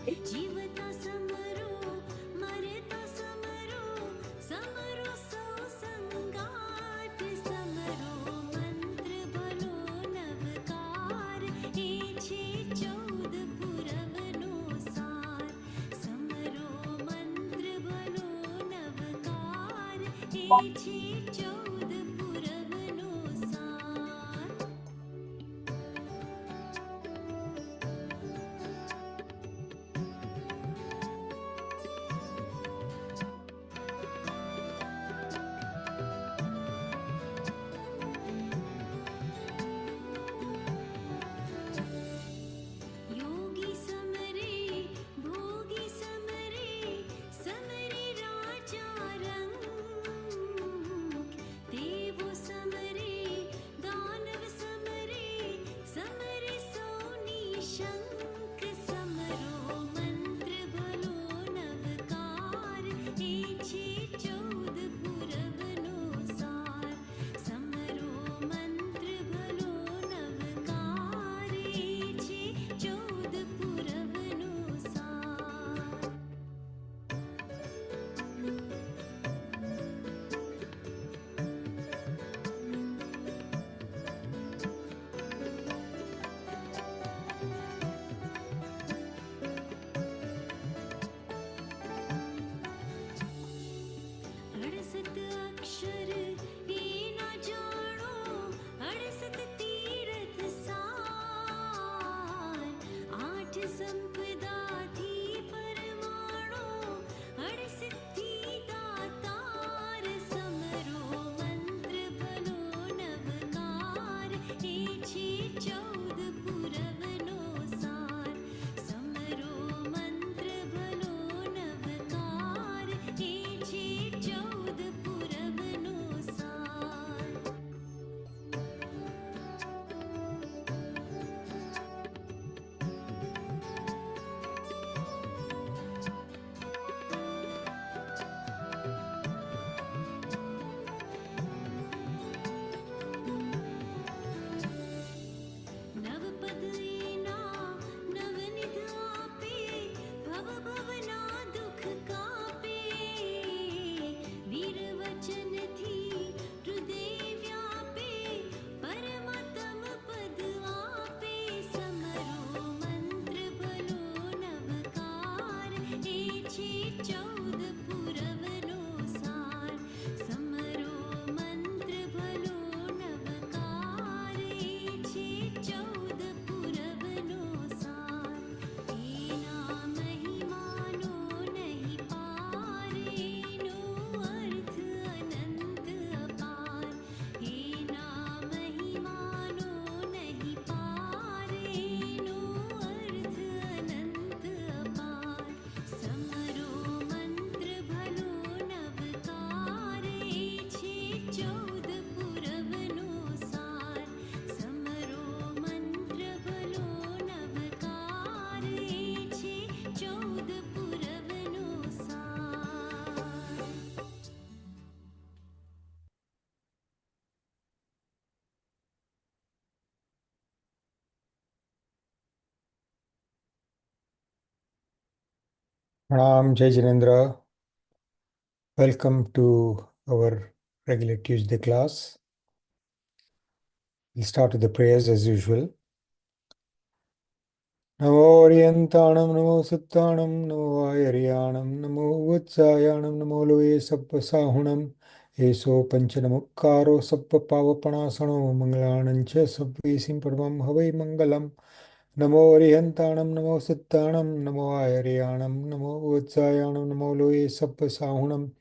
जीवता समरो मरता समरो समरो सो संगाट समरो मंत्र भलो नवकार ए छे 14 पुरवनो सार समरो मंत्र भलो नवकार ए छे 14 पुरवनो सार। योगी समरे भोगी समरे समरे राजा रंग देवो समरे दानव समरे समरे सोनी शंख समरो मंत्र भलो नवकार ए छे 14 पुरवनो सार समरो मंत्र भलो नवकार ए छे 14 पुरवनो सार। अड़सत अक्षर ए ना जानो अड़सत तीरथ सार 8 संपदा थी परमाणो अड़सिद्धि दातार समरो मंत्र भलो नवकार ए छे 14 पुरवनो सार समरो मंत्र भलो नवकार ए छे 14 पुरवनो सार। नवपद एना नवनिध आपे भव भवना दुख कापे वीर वचन थी हृदय व्यापे परमात्म पद आपे समरो मंत्र भलो नवकार ए छे 14 पुरवनो सार समरो मंत्र भलो नवकार ए छे 14 पुरवनो सार एना महिमानो नहीं पार एनो अर्थ अनंत अपार एना महिमानो नहीं पार एनो अर्थ अनंत अपार समरो मंत्र भलो नवकार ए छे 14 पुरवनो सार समरो मंत्र भलो नवकार ए छे 14 पुरवनो सार। Pranam, Jai Jinendra. Welcome to our regular Tuesday class. We'll start with the prayers as usual. Namo Orientanam, Namo Suttanam, Namo Ayaryanam, Namo Utsayanam, Namo Loye Sappa Sahunam, Eso Panchanamukkaro Sappa Pavapanasano, Mangalanancha Sabvesim Padmam Havai Mangalam. Namo Orientanam, Namo Suttanam, Namo Ayaryanam, Namo Utsayanam, Namo Loye Sappa Sahunam,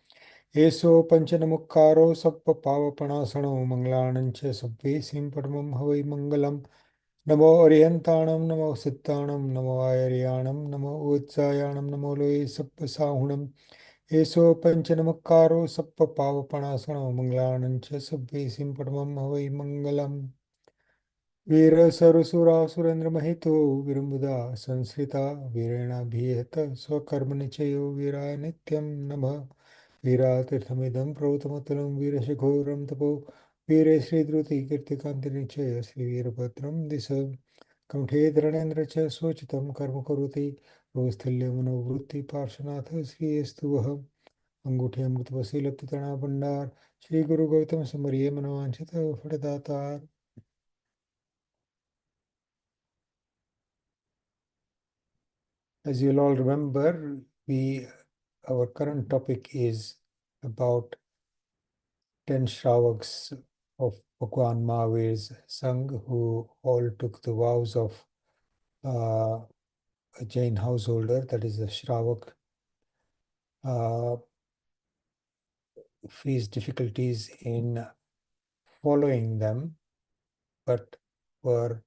Eso Panchanamukkaro Sappa Pavapanasano, Mangalanancha Sabvesim Padmam Havai Mangalam. Namo Orientanam, Namo Sittanam, Namo Ayaryanam, Namo Utsayanam, Namo Loye Sappa Sahunam, Eso Panchanamukkaro Sappa Pavapanasano, Mangalanancha Sabvesim Padmam Havai Mangalam. Veer सरसुरा Surendra Mahito विरमुदा संस्कृता वीरेणाभिहत स्वकर्म निचयो वीराय नित्यं नमः वीरातीर्थमिदं प्रोतमतुलं वीरशिखोरं तपो वीरे श्रीद्रुति कीर्तिकान्तिनिचय श्रीवीरभद्रं दिश कंठे धरणेन्द्र च स्वचितं कर्म करोति प्रोस्थल्य मनोवृत्ति पार्श्वनाथ श्री स्तुवः अंगूठे अमृत वसीलत तृणा भंडार श्री गुरु Gautam समरिये मनोवांछित फलदातार. As you'll all remember, our current topic is about 10 Shravaks of Bhagwan Mahavir's Sangh, who all took the vows of a Jain householder, that is a Shravak, faced difficulties in following them, but were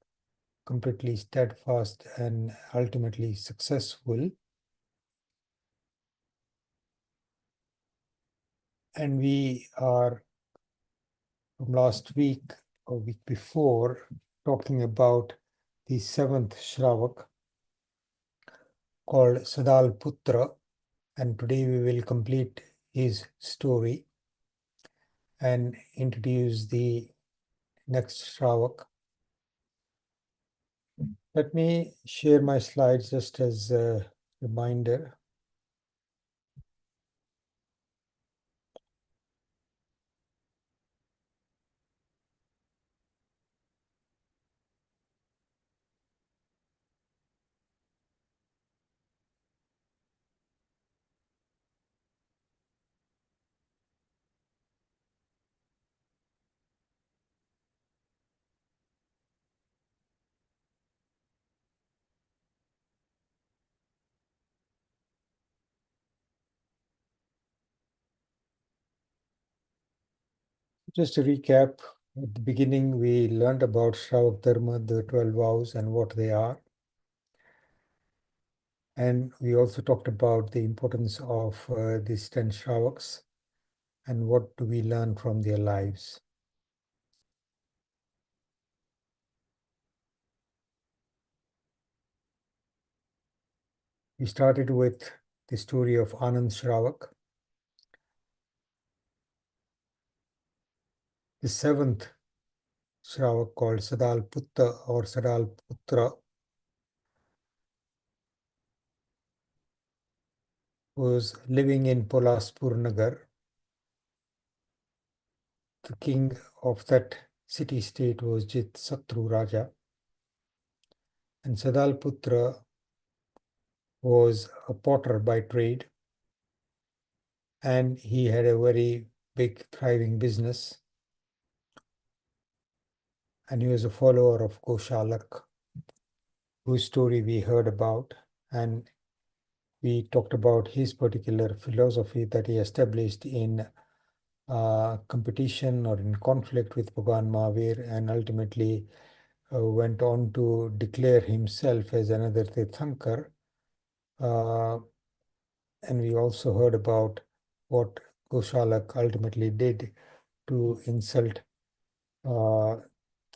completely steadfast and ultimately successful. And we are, from last week or week before, talking about the 7th Shravak called Sadal Putra, and today we will complete his story and introduce the next Shravak. Let me share my slides just as a reminder. Just to recap, at the beginning we learned about Shravak Dharma, the 12 vows and what they are. And we also talked about the importance of these 10 Shravaks and what do we learn from their lives. We started with the story of Anand Shravak. The 7th Shravak, called Sadal Putta or Sadal Putra, was living in Polaspur Nagar. The king of that city-state was Jit Satru Raja. And Sadal Putra was a potter by trade, and he had a very big thriving business, and he was a follower of Goshalak, whose story we heard about, and we talked about his particular philosophy that he established in competition or in conflict with Bhagwan Mahavir, and ultimately went on to declare himself as another Tirthankar. And we also heard about what Goshalak ultimately did to insult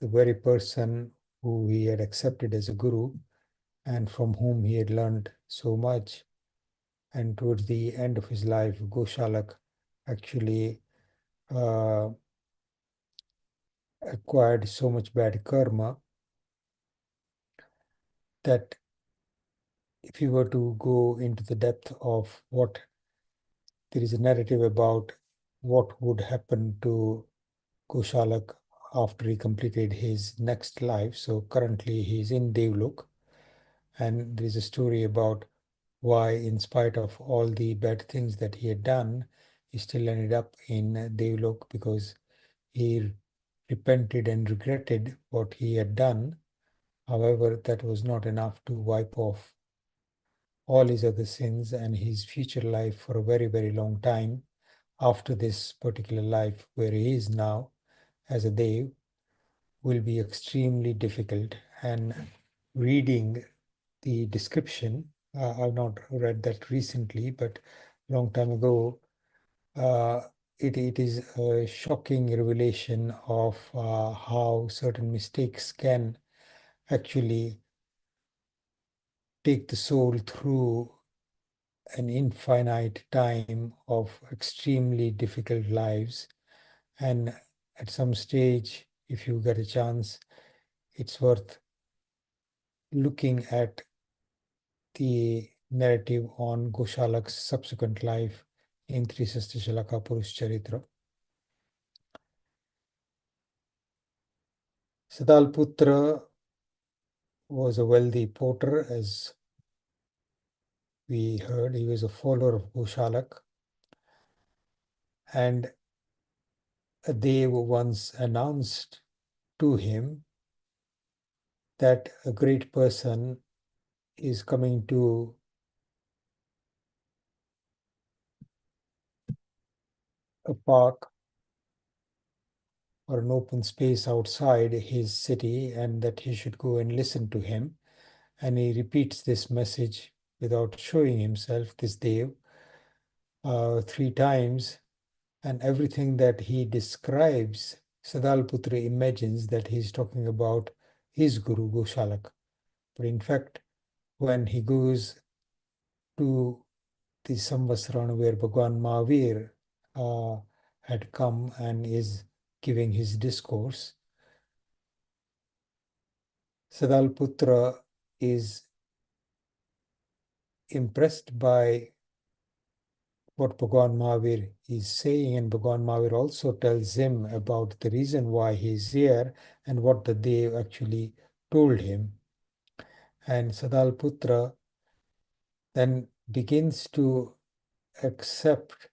the very person who he had accepted as a guru and from whom he had learned so much. And towards the end of his life, Goshalak actually acquired so much bad karma that if you were to go into the depth of what there is a narrative about what would happen to Goshalak after he completed his next life. So currently he is in Devlok, and there is a story about why, in spite of all the bad things that he had done, he still ended up in Devlok because he repented and regretted what he had done. However, that was not enough to wipe off all his other sins, and his future life for a very, very long time after this particular life where he is now as a Dev will be extremely difficult. And reading the description, I've not read that recently, but long time ago, it is a shocking revelation of how certain mistakes can actually take the soul through an infinite time of extremely difficult lives. And at some stage, if you get a chance, it's worth looking at the narrative on Goshalak's subsequent life in Trisashti Shalaka Purush Charitra. Sadalputra was a wealthy porter, as we heard. He was a follower of Goshalak, and a Dev once announced to him that a great person is coming to a park or an open space outside his city, and that he should go and listen to him. And he repeats this message without showing himself, this Dev, 3 times, and everything that he describes, Sadalputra imagines that he's talking about his Guru Goshalak. But in fact, when he goes to the Samvasrana where Bhagwan Mahavir had come and is giving his discourse, Sadalputra is impressed by what Bhagwan Mahavir is saying, and Bhagwan Mahavir also tells him about the reason why he is here and what the Dev actually told him. And Sadalputra then begins to accept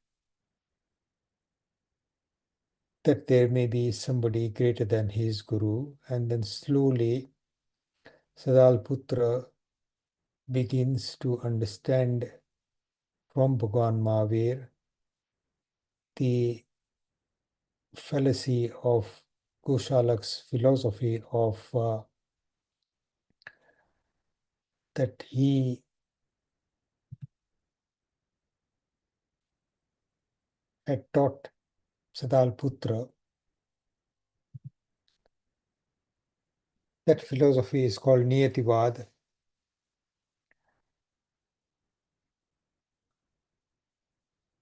that there may be somebody greater than his Guru, and then slowly Sadalputra begins to understand from Bhagwan Mahavir the fallacy of Goshalak's philosophy of that he had taught Sadalputra. That philosophy is called Niyativad,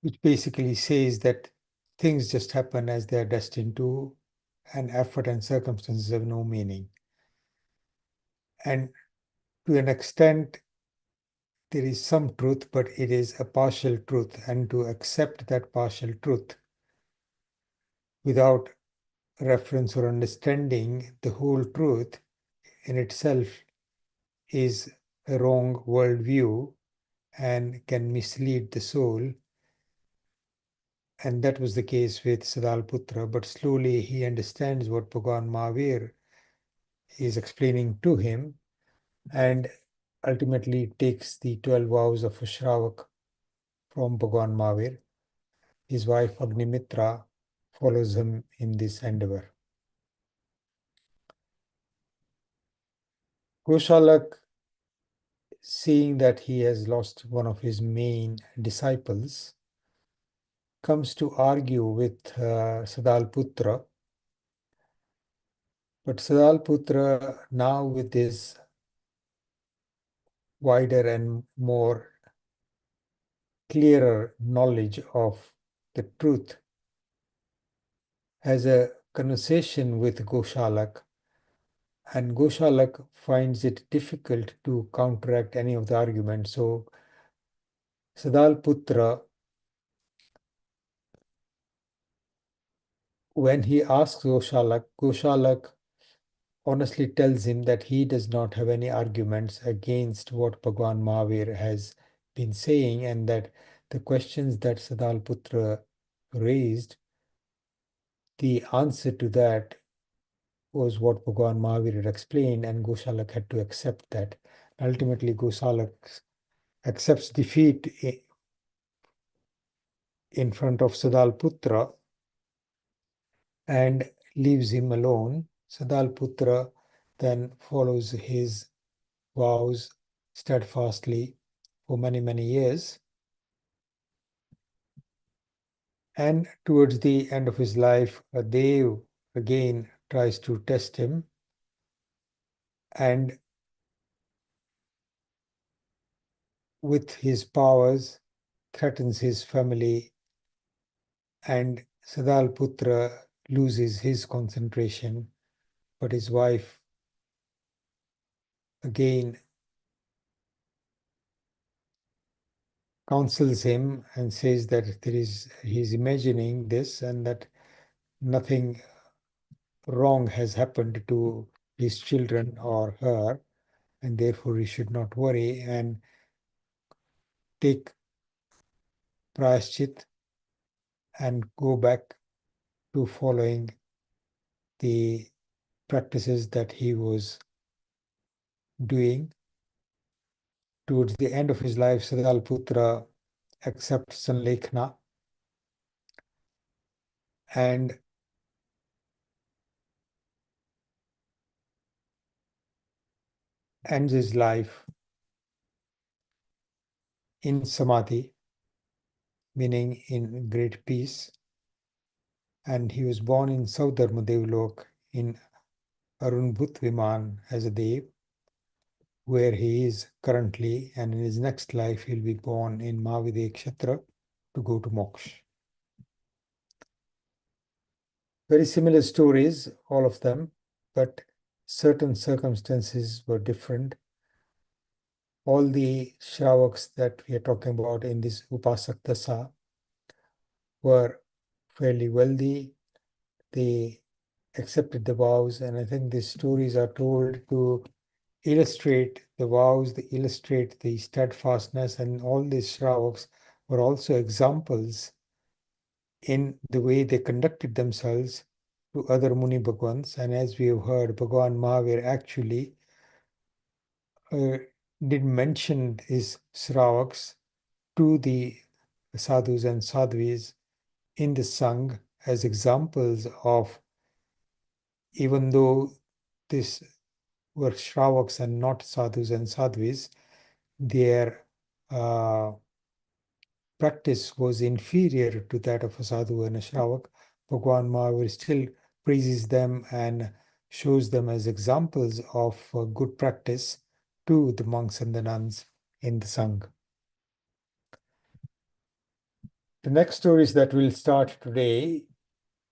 which basically says that things just happen as they are destined to, and effort and circumstances have no meaning. And to an extent, there is some truth, but it is a partial truth, and to accept that partial truth without reference or understanding the whole truth in itself is a wrong worldview and can mislead the soul. And that was the case with Sadalputra, but slowly he understands what Bhagwan Mahavir is explaining to him, and ultimately takes the 12 vows of a Shravak from Bhagwan Mahavir. His wife Agnimitra follows him in this endeavor. Goshalak, seeing that he has lost one of his main disciples, comes to argue with Sadalputra. But Sadalputra, now with his wider and more clearer knowledge of the truth, has a conversation with Goshalak, and Goshalak finds it difficult to counteract any of the arguments. So Sadalputra, when he asks Goshalak, Goshalak honestly tells him that he does not have any arguments against what Bhagwan Mahavir has been saying, and that the questions that Sadalputra raised, the answer to that was what Bhagwan Mahavir had explained, and Goshalak had to accept that. Ultimately, Goshalak accepts defeat in front of Sadalputra and leaves him alone. Sadalputra then follows his vows steadfastly for many, many years. And towards the end of his life, a Dev again tries to test him, and with his powers threatens his family, and Sadalputra loses his concentration, but his wife again counsels him and says that he's imagining this and that nothing wrong has happened to his children or her, and therefore he should not worry and take prayashchit and go back to following the practices that he was doing. Towards the end of his life, Sadalputra accepts Sanlekhana and ends his life in Samadhi, meaning in great peace. And he was born in Saudharma Devlok in Arun Bhut Viman as a Dev, where he is currently, and in his next life he'll be born in Mahavidya Kshetra to go to moksha. Very similar stories, all of them, but certain circumstances were different. All the Shravaks that we are talking about in this Upasak Dasa were fairly wealthy. They accepted the vows, and I think these stories are told to illustrate the vows, they illustrate the steadfastness, and all these Shravaks were also examples in the way they conducted themselves to other Muni Bhagwans. And as we have heard, Bhagwan Mahavir actually did mention his Shravaks to the sadhus and sadhvis in the Sangh as examples of, even though these were Shravaks and not sadhus and sadhvis, their practice was inferior to that of a sadhu and a Shravak. Bhagwan Mahavir still praises them and shows them as examples of good practice to the monks and the nuns in the Sangh. The next stories that we'll start today,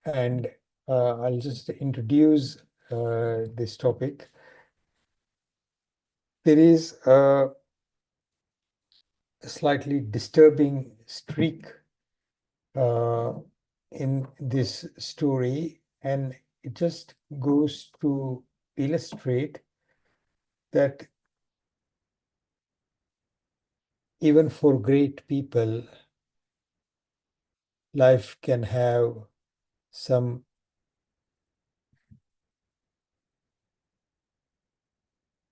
and I'll just introduce this topic. There is a slightly disturbing streak in this story, and it just goes to illustrate that even for great people, life can have some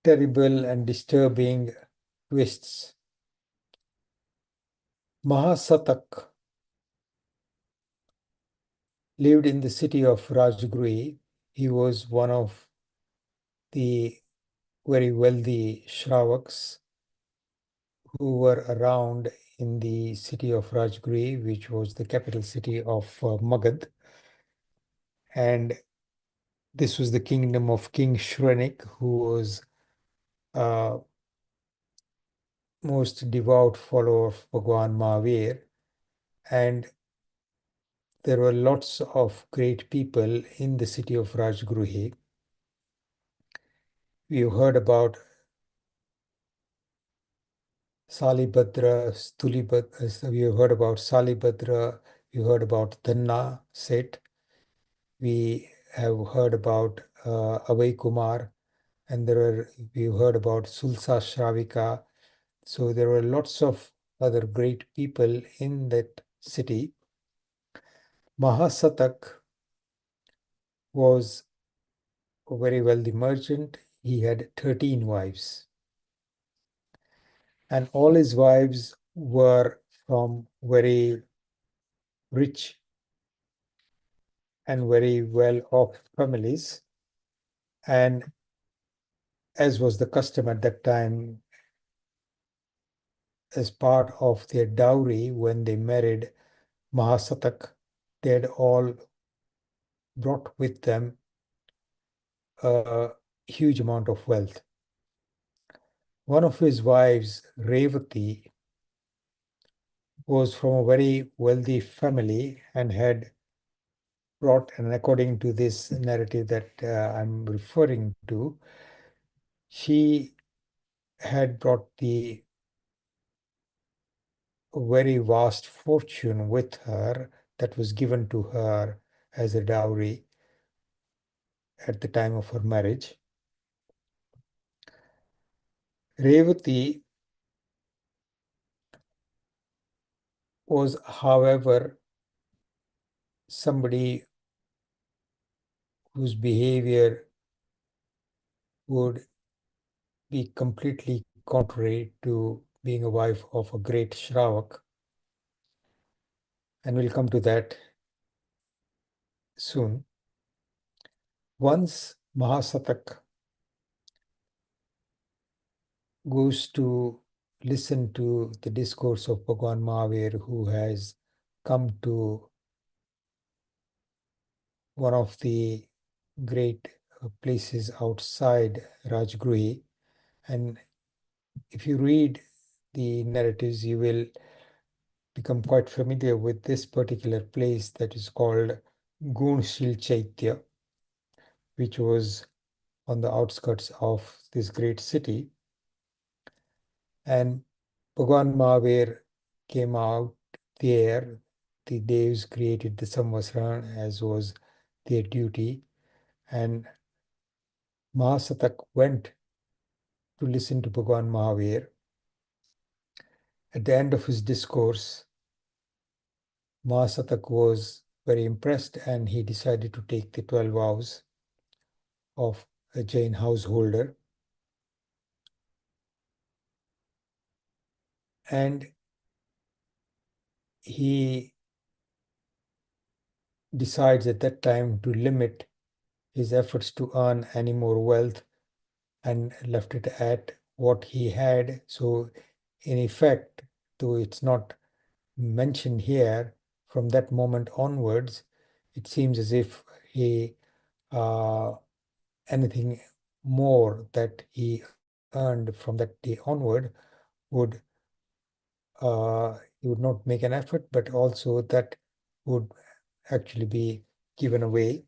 terrible and disturbing twists. Mahasatak lived in the city of Rajgruhi. He was one of the very wealthy Shravaks who were around in the city of Rajgruhi, which was the capital city of Magad. And this was the kingdom of King Shrenik, who was most devout follower of Bhagwan Mahavir. And there were lots of great people in the city of Rajgruhi. We've heard about Salibhadra, Stulibhadra, we have heard about Salibhadra, we heard about Dhanna Seth, we have heard about Abhay Kumar, and we've heard about Sulsa Shravika. So there were lots of other great people in that city. Mahasatak was a very wealthy merchant. He had 13 wives. And all his wives were from very rich and very well-off families. And as was the custom at that time, as part of their dowry, when they married Mahasatak, they had all brought with them a huge amount of wealth. One of his wives, Revati, was from a very wealthy family and had brought, and according to this narrative that I'm referring to, she had brought the a very vast fortune with her that was given to her as a dowry at the time of her marriage. Revati was, however, somebody whose behavior would be completely contrary to being a wife of a great Shravak. And we'll come to that soon. Once Mahasatak goes to listen to the discourse of Bhagwan Mahavir, who has come to one of the great places outside Rajgruhi. And if you read the narratives, you will become quite familiar with this particular place that is called Gunshil Chaitya, which was on the outskirts of this great city. And Bhagwan Mahavir came out there. The Devs created the Samvasran as was their duty. And Mahasatak went to listen to Bhagwan Mahavir. At the end of his discourse, Mahasatak was very impressed and he decided to take the 12 vows of a Jain householder. And he decides at that time to limit his efforts to earn any more wealth and left it at what he had. So, in effect, though it's not mentioned here, from that moment onwards, it seems as if he anything more that he earned from that day onward would he would not make an effort, but also that would actually be given away.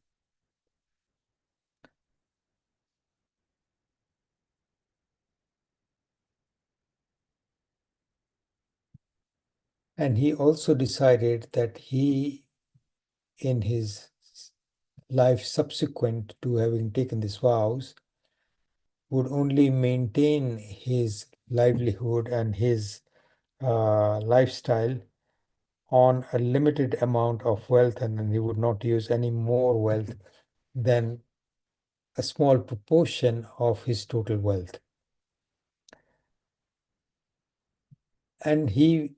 And he also decided that he, in his life subsequent to having taken these vows, would only maintain his livelihood and his lifestyle on a limited amount of wealth, and then he would not use any more wealth than a small proportion of his total wealth. And he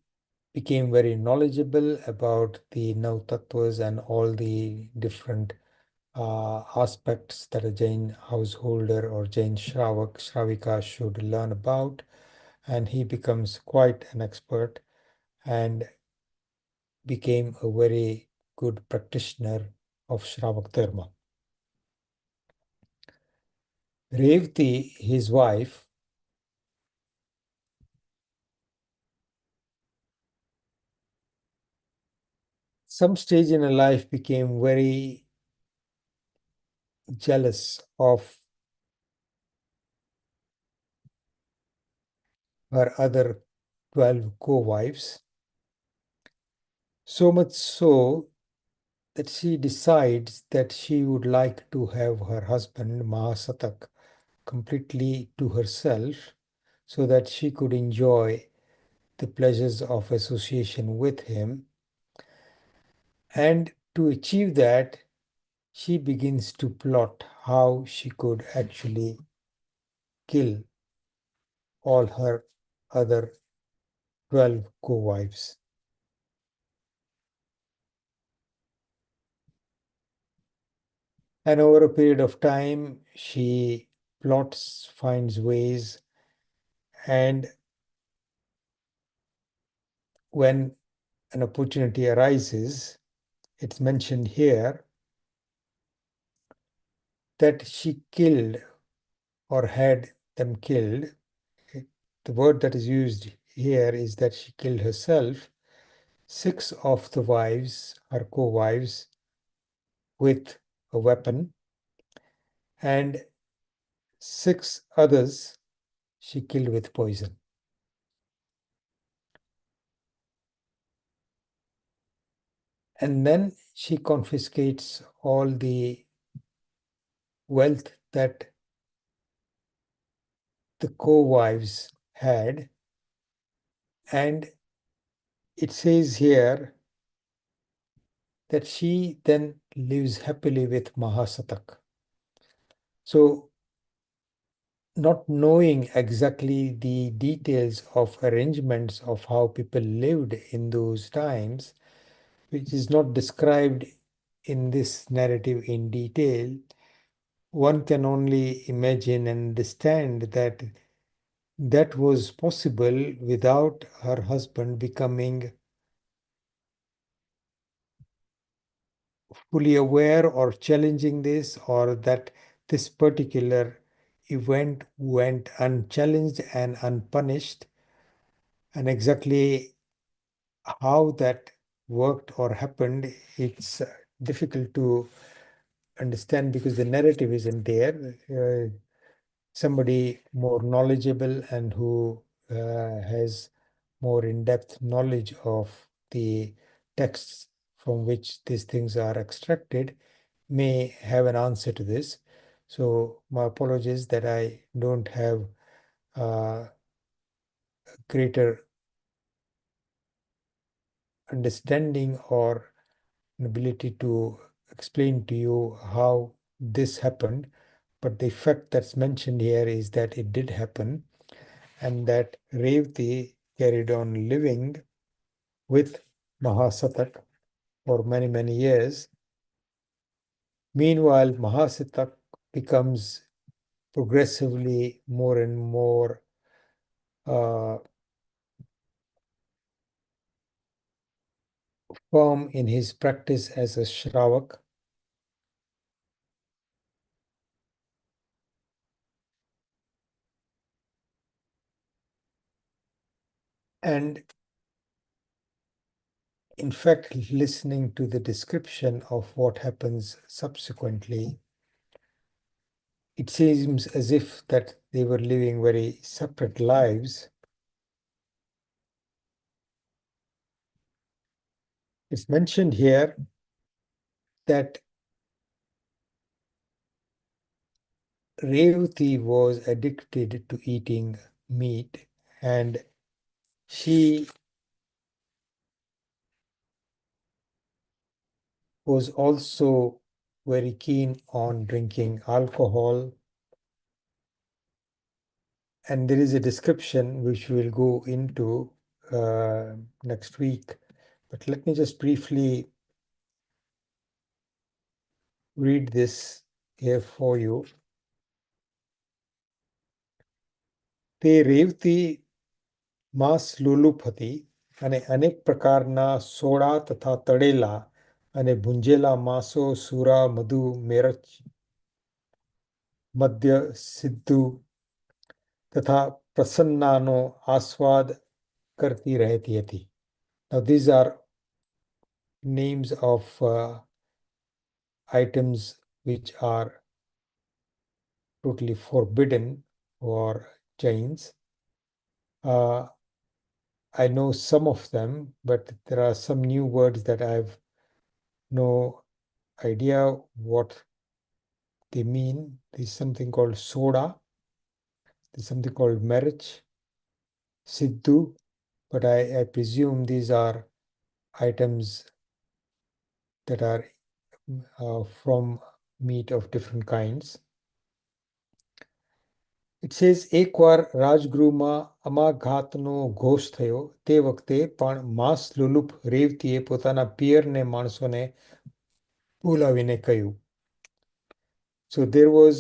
became very knowledgeable about the Nav Tattvas and all the different aspects that a Jain householder or Jain Shravika should learn about. And he becomes quite an expert and became a very good practitioner of Shravak Dharma. Revati, his wife, some stage in her life became very jealous of her other 12 co-wives, so much so that she decides that she would like to have her husband Mahasatak completely to herself so that she could enjoy the pleasures of association with him. And to achieve that, she begins to plot how she could actually kill all her other 12 co-wives. And over a period of time, she plots, finds ways, and when an opportunity arises, it's mentioned here that she killed or had them killed. The word that is used here is that she killed herself. 6 of the wives, her co-wives, with a weapon, and 6 others she killed with poison. And then she confiscates all the wealth that the co-wives had. And it says here that she then lives happily with Mahasatak. So, not knowing exactly the details of arrangements of how people lived in those times, which is not described in this narrative in detail, one can only imagine and understand that that was possible without her husband becoming fully aware or challenging this, or that this particular event went unchallenged and unpunished. And exactly how that worked or happened, it's difficult to understand because the narrative isn't there. Somebody more knowledgeable and who has more in-depth knowledge of the texts from which these things are extracted may have an answer to this. So my apologies that I don't have greater understanding or an ability to explain to you how this happened. But the fact that's mentioned here is that it did happen, and that Revati carried on living with Mahasatak for many, many years. Meanwhile, Mahasatak becomes progressively more and more firm in his practice as a Shravak. And in fact, listening to the description of what happens subsequently, it seems as if that they were living very separate lives. It's mentioned here that Revati was addicted to eating meat, and she was also very keen on drinking alcohol. And there is a description which we will go into next week. But let me just briefly read this here for you. તે રેવતી માંસ લુલુપ હતી અને અનેક પ્રકારના soda તથા તળેલા અને ભૂંજેલા માંસો, સુરા, મધુ, મેરચ, મદ્ય, સિદ્ધુ તથા પ્રસન્નાનો આસ્વાદ કરતી રહેતી હતી. Now these are names of items which are totally forbidden for Jains. I know some of them, but there are some new words that I have no idea what they mean. There's something called soda, there's something called marriage, siddhu, but I presume these are items that are from meat of different kinds. It says, એકવાર રાજગૃહમાં અમાઘાતનો ઘોષ થયો તે વખતે પણ માંસ લુલુપ રેવતીએ પોતાના પિયરને માણસોને બોલાવીને કહ્યું. So there was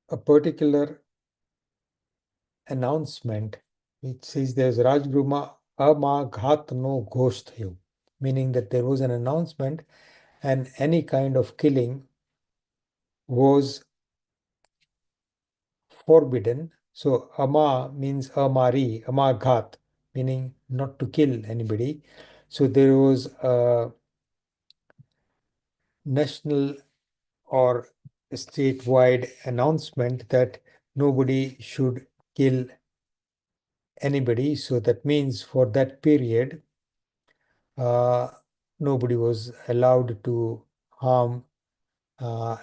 a particular announcement which says there's રાજગૃહમાં અમાઘાતનો ઘોષ થયો, meaning that there was an announcement and any kind of killing was forbidden. So ama means amari, amaghat, meaning not to kill anybody. So there was a national or statewide announcement that nobody should kill anybody. So that means for that period, nobody was allowed to harm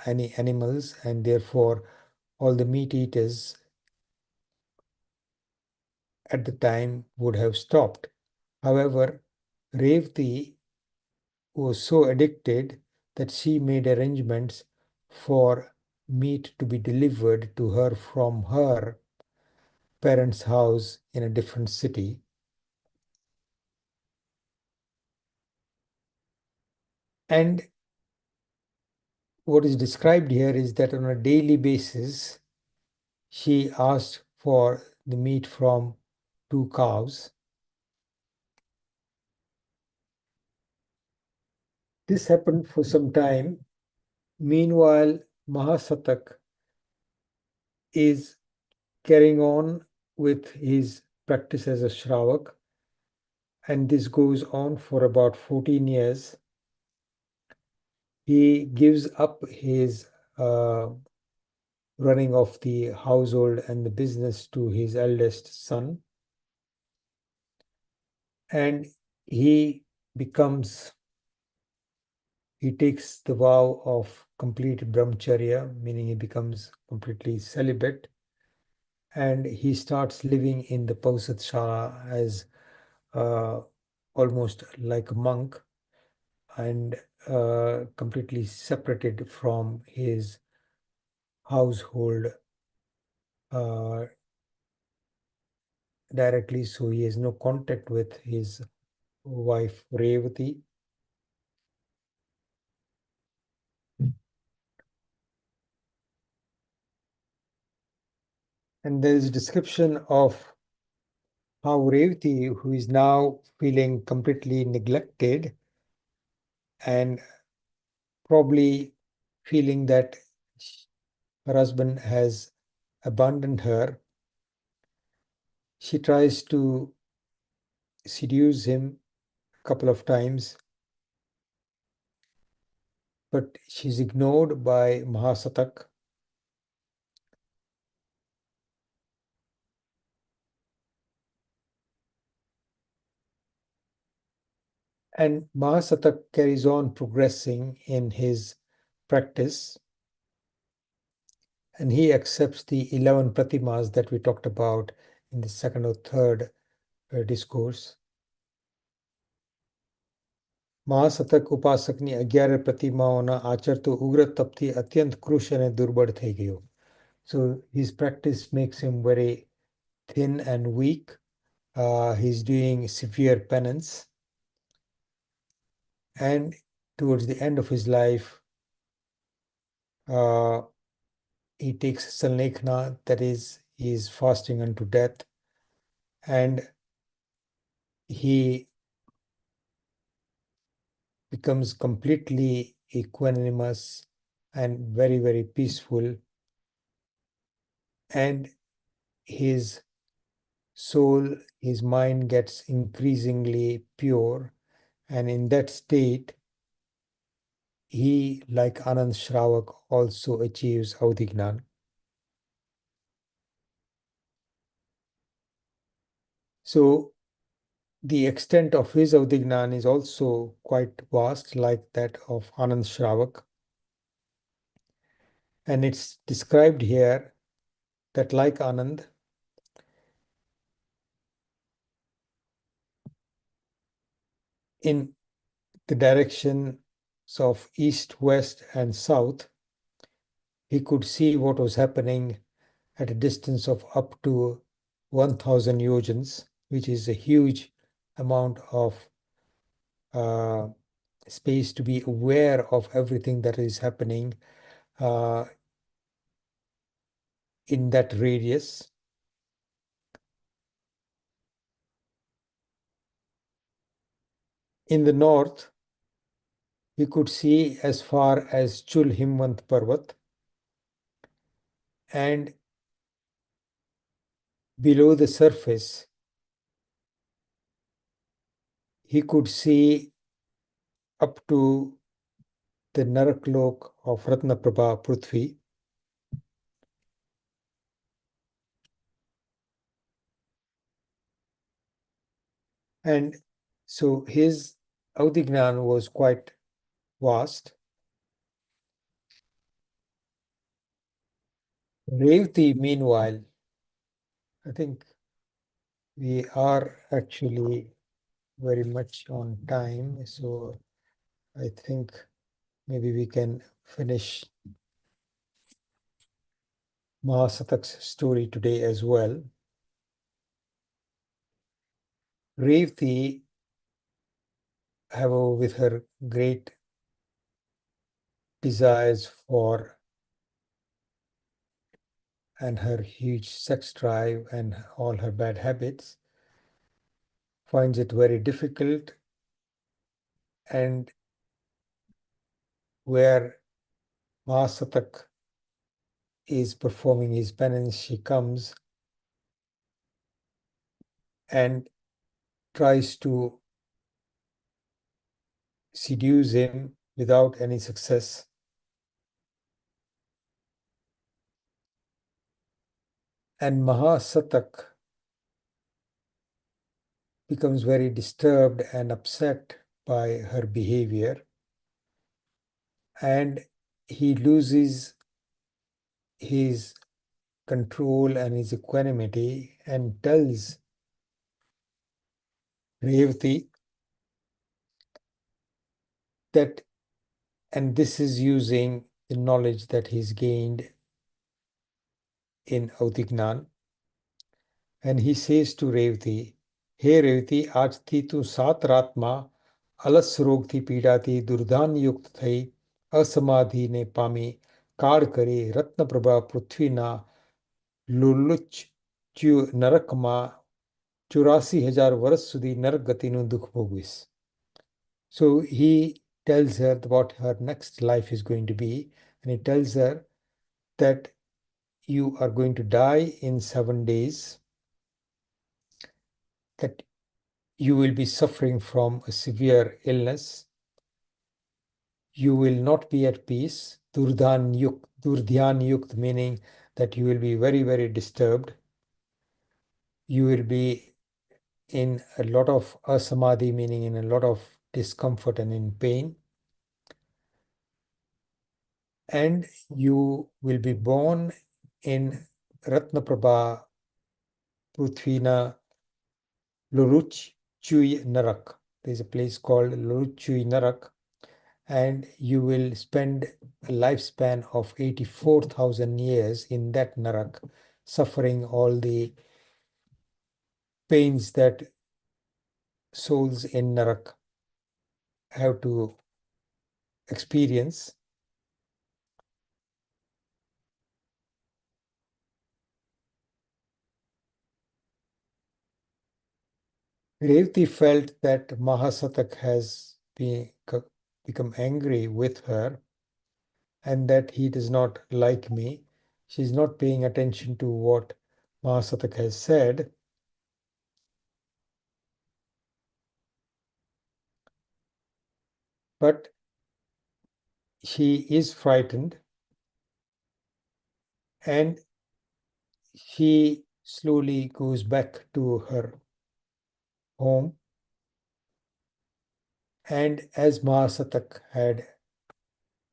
any animals, and therefore all the meat eaters at the time would have stopped. However, Revati was so addicted that she made arrangements for meat to be delivered to her from her parents' house in a different city. And what is described here is that on a daily basis, she asked for the meat from 2 cows. This happened for some time. Meanwhile, Mahasatak is carrying on with his practice as a Shravak, and this goes on for about 14 years. He gives up his running of the household and the business to his eldest son, and he becomes he takes the vow of complete brahmacharya, meaning he becomes completely celibate, and he starts living in the Pausat as almost like a monk, and completely separated from his household uh, directly, so he has no contact with his wife Revati. And there is a description of how Revati, who is now feeling completely neglected and probably feeling that her husband has abandoned her, she tries to seduce him a couple of times, but she's ignored by Mahasatak. And Mahasatak carries on progressing in his practice, and he accepts the 11 pratimas that we talked about in the second or third discourse. મહાસતક ઉપાસકની 11 પ્રતિમાઓના આચરતો ઉગ્ર તપથી અત્યંત કૃશ અને દુર્બળ થઈ ગયો. So his practice makes him very thin and weak. He's doing severe penance. And towards the end of his life, he takes salnekhna, that is, he is fasting unto death, and he becomes completely equanimous and very, very peaceful. And his soul, his mind gets increasingly pure. And in that state, he, like Anand Shravak, also achieves Avadhignan. So the extent of his Avadhignan is also quite vast, like that of Anand Shravak. And it's described here that, like Anand, in the directions of east, west, and south, he could see what was happening at a distance of up to 1,000 yojans, which is a huge amount of space to be aware of everything that is happening in that radius. In the north, we could see as far as Chul Himwant Parvat, and below the surface, he could see up to the Naraklok of Ratnaprabha Prithvi. And so his Avdignan was quite vast. Revati, meanwhile, I think we are actually very much on time, so I think maybe we can finish Mahasatak's story today as well. Revati, however, with her great desires for and her huge sex drive and all her bad habits, finds it very difficult, and where Mahasatak is performing his penance, she comes and tries to seduce him without any success. And Mahasatak becomes very disturbed and upset by her behavior, and he loses his control and his equanimity and tells Revati that, and this is using the knowledge that he's gained in Avdignan, and he says to Revati, हे रेवती, आज थी तू सात रात माँ, अलस रोग थी पीड़ा थी, दुर्धान युक्त थई, असमाधि ने पामी, કાળ કરે રત્નપ્રભા પૃથ્વીના લુલુચ નરકમાં 84,000 વર્ષ સુધી નરક ગતિનું દુઃખ ભોગવીશ. So he tells her what her next life is going to be, and he tells her that you are going to die in 7 days, that you will be suffering from a severe illness, you will not be at peace, durdhyan yukt, meaning that you will be very, very disturbed, you will be in a lot of asamadhi, meaning in a lot of discomfort and in pain, and you will be born in Ratnaprabha Prithvina Luruch Chui Narak. There's a place called Luruch Chui Narak, and you will spend a lifespan of 84,000 years in that Narak, suffering all the pains that souls in Narak have to experience. Revati felt that Mahasatak has become angry with her and that he does not like me. She's not paying attention to what Mahasatak has said. But she is frightened, and she slowly goes back to her home. And as Mahasatak had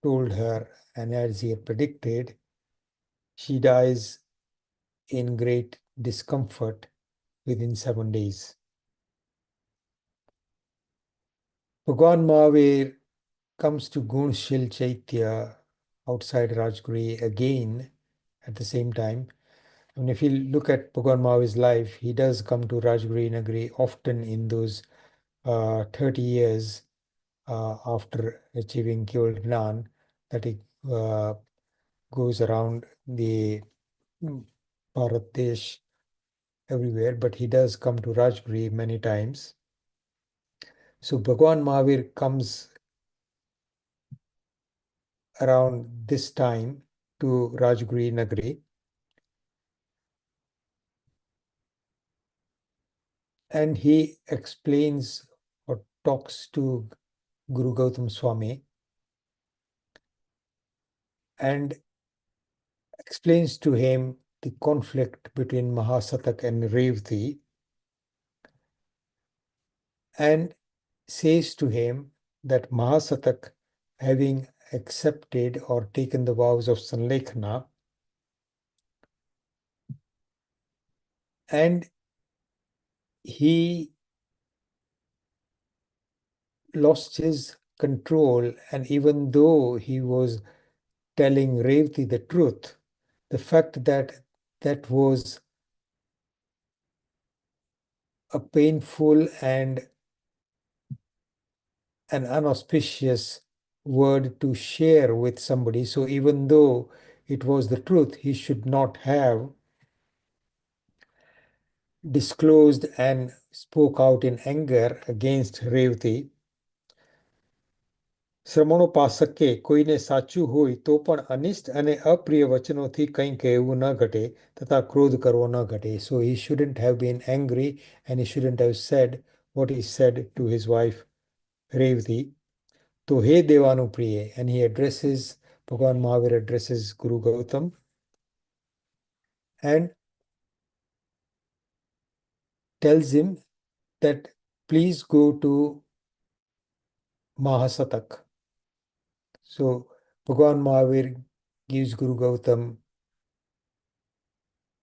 told her and as he had predicted, she dies in great discomfort within 7 days. Bhagwan Mahavir comes to Gunshil Chaitya outside Rajguri again at the same time. And if you look at Bhagwan Mahavir's life, he does come to Rajguri Nagari often in those 30 years after achieving Kyol Gnan, that he goes around the Bharat Desh everywhere, but he does come to Rajguri many times. So Bhagwan Mahavir comes around this time to Rajguri Nagari, and he explains or talks to Guru Gautam Swami and explains to him the conflict between Mahasatak and Revati, and says to him that Mahasatak, having accepted or taken the vows of Sanlekhana, and he lost his control, and even though he was telling Revati the truth, the fact that that was a painful and an unauspicious word to share with somebody. So even though it was the truth, he should not have disclosed and spoke out in anger against Revati. શ્રમણોપાસકે કોઈને સાચું હોય તો પણ અનિષ્ટ અને અપ્રિય વચનોથી કંઈ કહેવું ન ઘટે તથા ક્રોધ કરવો ન ઘટે. So he shouldn't have been angry and he shouldn't have said what he said to his wife Revati. તો હે દેવાનું પ્રિય, and he addresses, Bhagwan Mahavir addresses Guru Gautam and tells him that please go to Mahasatak. So Bhagwan Mahavir gives Guru Gautam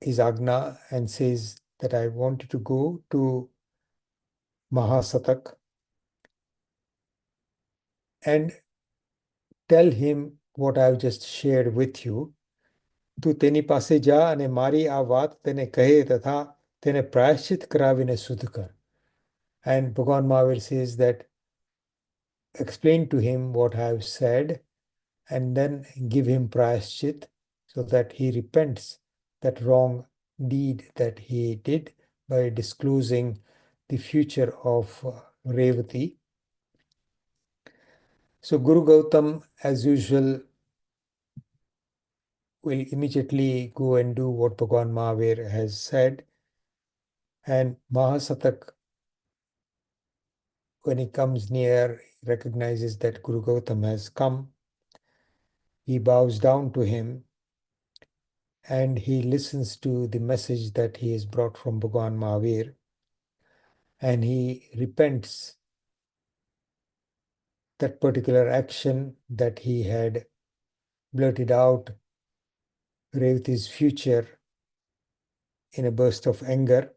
his Agna and says that I want you to go to Mahasatak and tell him what I've just shared with you. તું તેની પાસે જા અને મારી આ વાત તેને કહે તથા તેને પ્રાયશ્ચિત કરાવીને શુદ્ધ કર. And Bhagwan Mahavir says that explain to him what I have said and then give him prayashchit so that he repents that wrong deed that he did by disclosing the future of Revati. So Guru Gautam, as usual, will immediately go and do what Bhagwan Mahavir has said. And Mahasatak, when he comes near, recognizes that Guru Gautam has come. He bows down to him and he listens to the message that he has brought from Bhagwan Mahavir, and he repents that particular action that he had blurted out Revati's future in a burst of anger.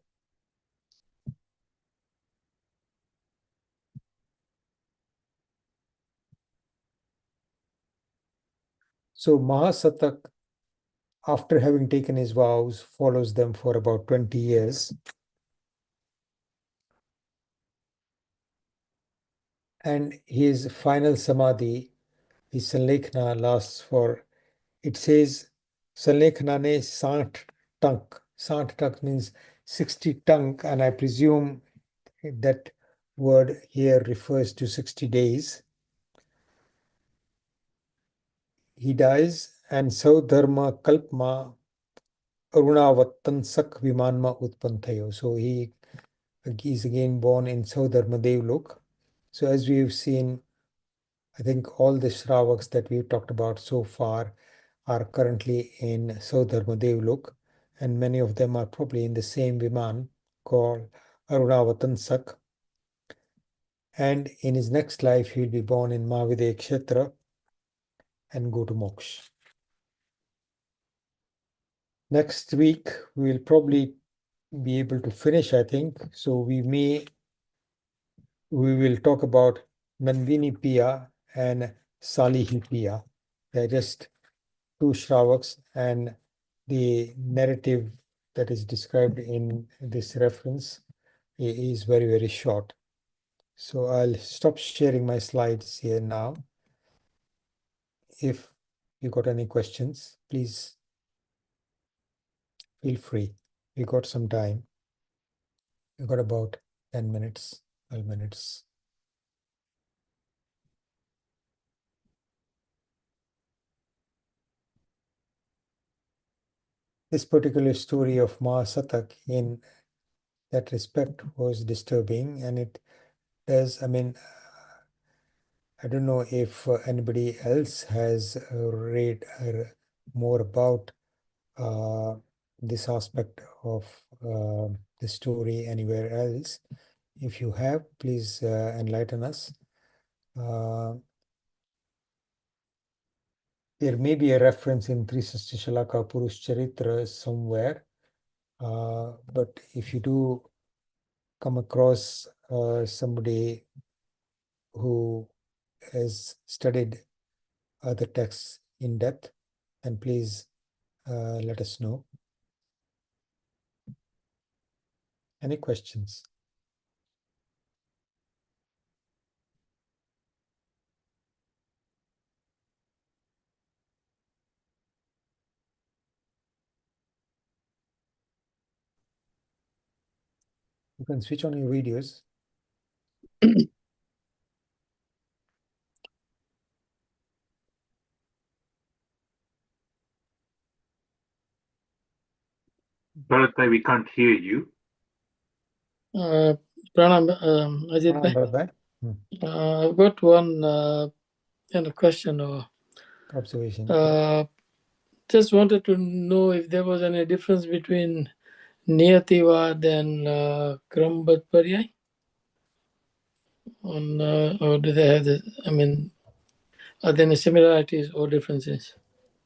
So Mahasatak, after having taken his vows, follows them for about 20 years. And his final samadhi, his Sanlekhana, lasts for, it says, Sanlekhana ne 60 tank. 60 tank means 60 tank, and I presume that word here refers to 60 days. He dies, and Saudharma Kalpma Arunavatan Sak Vimanma Utpan Thayo. So he is again born in Saudharma Devlok. So as we've seen, I think all the Shravaks that we've talked about so far are currently in Saudharma Devlok, and many of them are probably in the same Viman called Arunavatan Sak. And in his next life, he will be born in Mahavidya Kshetra and go to moksha. Next week, we will probably be able to finish, I think. So we will talk about Nandini Piya and Salihi Piya. They're just two Shravaks, and the narrative that is described in this reference is very, very short. So I'll stop sharing my slides here now. If you got any questions, please feel free. We got some time. We got about 10 minutes, 12 minutes. This particular story of Mahasatak in that respect was disturbing, and it does, I mean, I don't know if anybody else has read more about this aspect of the story anywhere else, If you have, please enlighten us. There may be a reference in Trisasti Shalaka Purush Charitra somewhere, but if you do come across somebody who has studied other texts in depth, then please let us know. Any questions? You can switch on your videos. Bharat, we can't hear you. Pranam, Ajitbhai. Bhagwan, I've got one question or observation. just wanted to know if there was any difference between Niyativad and Krambat Paryay, or do they have are there any similarities or differences?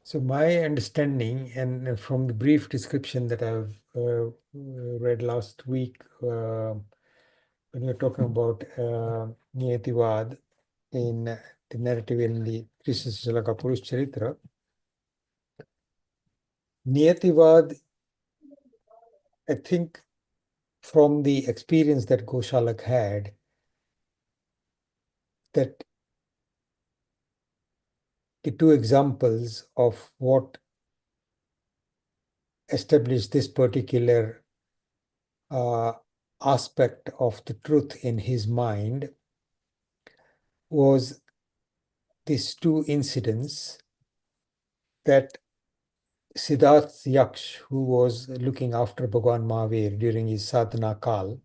So my understanding, and from the brief description that I've read last week, when we were talking about Niyativad in the narrative in the Krishna Shalaka Purush Charitra, Niyativad, I think from the experience that Goshalak had, that the two examples of what established this particular aspect of the truth in his mind was these two incidents that Siddharth Yaksh, who was looking after Bhagwan Mahavir during his sadhana kal,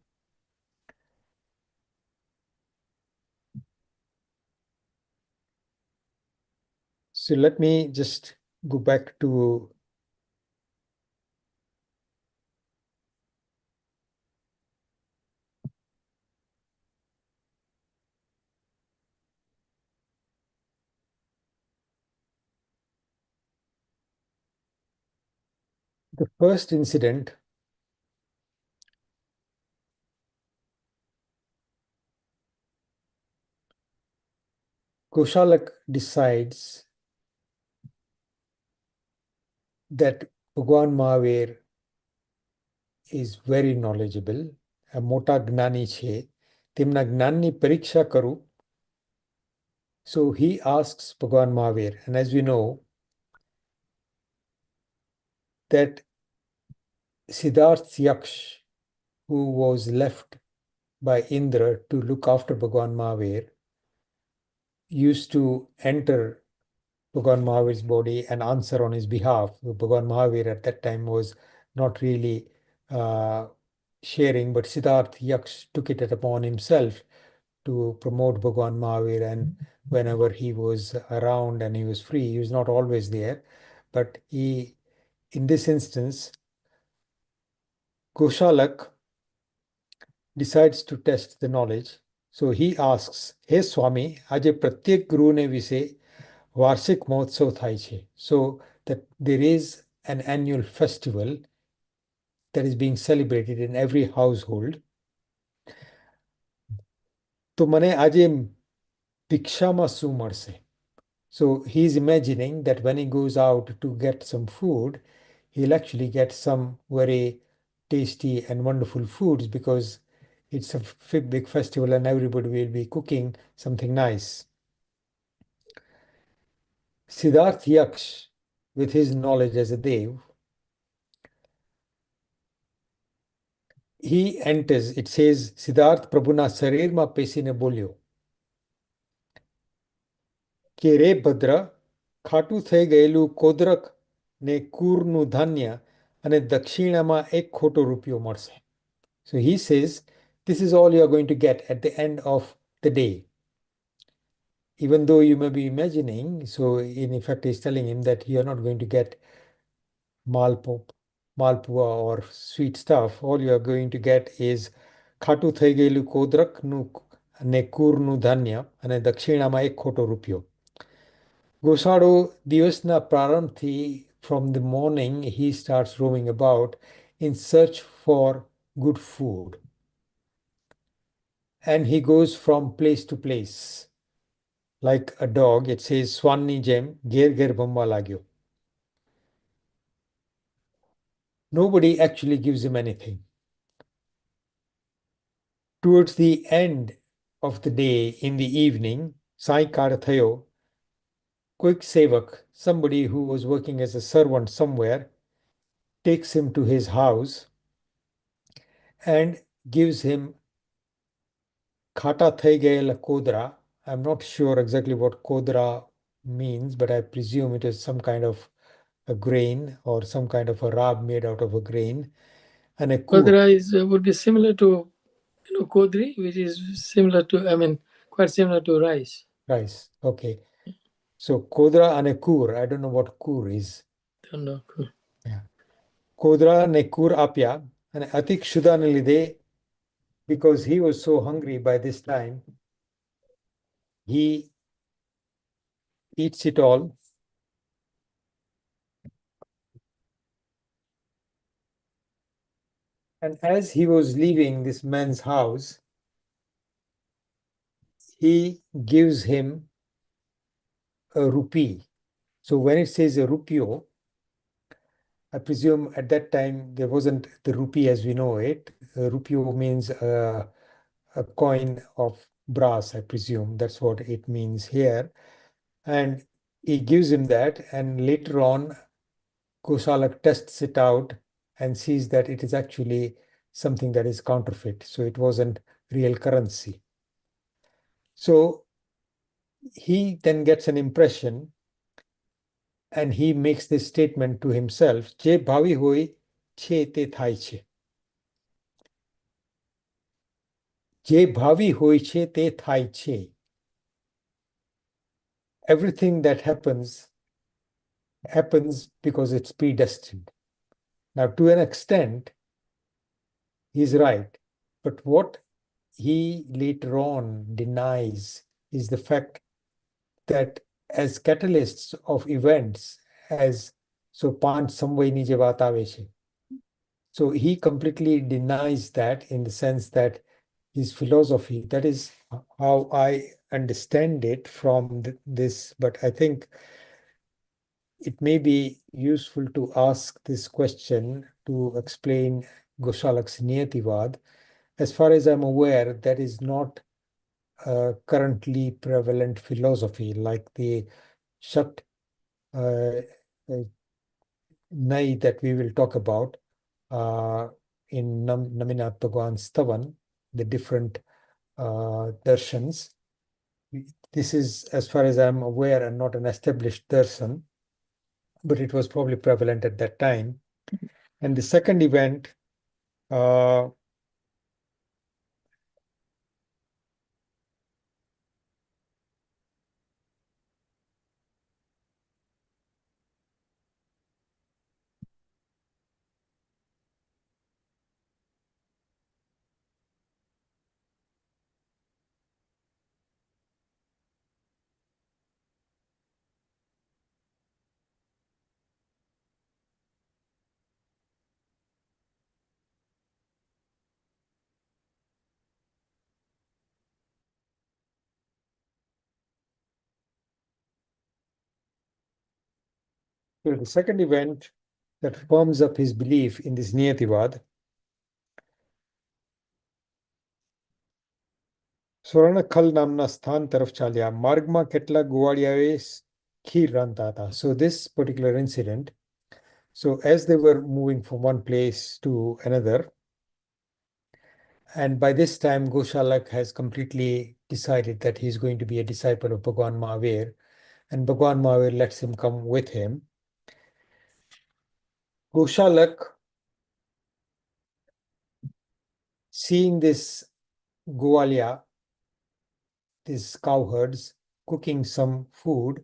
so let me just go back to the first incident. Goshalak decides that Bhagwan Mahavir is very knowledgeable, a મોટા જ્ઞાની છે, તેમના જ્ઞાનની પરીક્ષા કરું. So he asks Bhagwan Mahavir, and as we know, that Siddharth Yaksh, who was left by Indra to look after Bhagwan Mahavir, used to enter Bhagwan Mahavir's body and answer on his behalf. Bhagwan Mahavir at that time was not really sharing, but Siddharth Yaksh took it upon himself to promote Bhagwan Mahavir, and whenever he was around and he was free, he was not always there, but in this instance, Goshalak decides to test the knowledge. So he asks, "Hey Swami, આજે પ્રત્યેક ગુરુને વિશે વાર્ષિક મહોત્સવ થાય છે." So that there is an annual festival that is being celebrated in every household. તો મને આજે ભિક્ષામાં શું મળશે? So he's imagining that when he goes out to get some food, he'll actually get some very tasty and wonderful foods because it's a big festival and everybody will be cooking something nice. Siddharth Yaksh, with his knowledge as a Dev, he enters, it says, Siddharth Prabhuna શરીરમાં પેસીને બોલ્યો કે રે ભદ્ર, ખાટું થઈ ગયેલું કોદરક ને કૂરનું ધાન્ય અને દક્ષિણામાં એક ખોટો રૂપિયો મળશે. So he says, this is all you are going to get at the end of the day. Even though you may be imagining, so in effect he's telling him that you're not going to get malpua or sweet stuff. All you are going to get is ખાટું થઈ ગયેલું કોદરકનું અને કૂરનું ધાન્ય અને દક્ષિણામાં 1 ખોટો રૂપિયો. ગોસાળો દિવસના પ્રારંભથી from the morning he starts roaming about in search for good food. And he goes from place to place. Like a dog, it says, Swanni jem, ger ger bamba lagyo. Nobody actually gives him anything. Towards the end of the day, in the evening, Saikara Thayo, quick sevak, somebody who was working as a servant somewhere, takes him to his house and gives him khata thai gayela kodra. I'm not sure exactly what kodra means, but I presume it is some kind of a grain or some kind of a rab made out of a grain. And a kur, Kodra would be similar to kodri, which is similar to, quite similar to rice. rice. Okay. So kodra and a kur. I don't know what kur is. Don't know. Yeah. Kodra ne kur apya and atik shudanalide, because he was so hungry by this time, he eats it all. And as he was leaving this man's house, he gives him a rupee. So when it says a rupio, I presume at that time there wasn't the rupee as we know it. Rupio means a coin of brass, I presume. That's what it means here. And he gives him that, and later on, Kosalak tests it out and sees that it is actually something that is counterfeit. So it wasn't real currency. So he then gets an impression and he makes this statement to himself, Je bhavi hoi che te thai che. Je bhavi hoi che te thai che. Everything that happens because it's predestined. Now, to an extent, he's right. But what he later on denies is the fact that as catalysts of events, as so panch samvai nije વાત આવે છે. So he completely denies that in the sense that his philosophy, that is how I understand it from this, but I think it may be useful to ask this question to explain Goshalak's Niyativad. As far as I'm aware, that is not a currently prevalent philosophy like the Shat Nai that we will talk about in Naminath Bhagwan's Stavan, the different darshans. This is, as far as I'm aware, and not an established darshan, but it was probably prevalent at that time. And the second event, so the second event that firms up his belief in this Niyativad, સ્વર્ણખલ નામના સ્થાન તરફ ચાલ્યા. માર્ગમાં કેટલાક ગોવાળિયાએ ખીર રાંધતા હતા. So this particular incident, so as they were moving from one place to another, and by this time Goshalak has completely decided that he's going to be a disciple of Bhagwan Mahavir, and Bhagwan Mahavir lets him come with him. Goshalak, seeing this Gowalia, these cowherds cooking some food,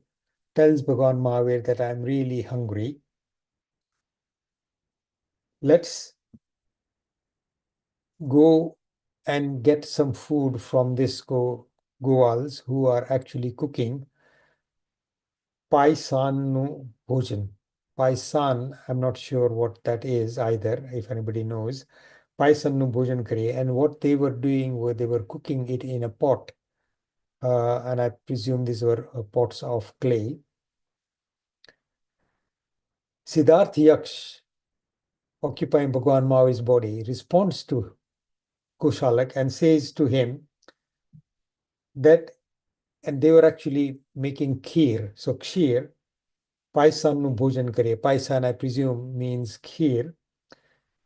tells Bhagwan Mahavir that I'm really hungry. Let's go and get some food from this goals who are actually cooking paisanu bhojan. Paisan, I'm not sure what that is either, if anybody knows. Paisannu bhojan kare. And what they were doing was they were cooking it in a pot. And I presume these were pots of clay. Siddharth Yaksh, occupying Bhagwan Mahavir's body, responds to Kushalak and says to him that, and they were actually making kheer. So kheer, paisannu bhojan kare. Paisan, I presume, means kheer.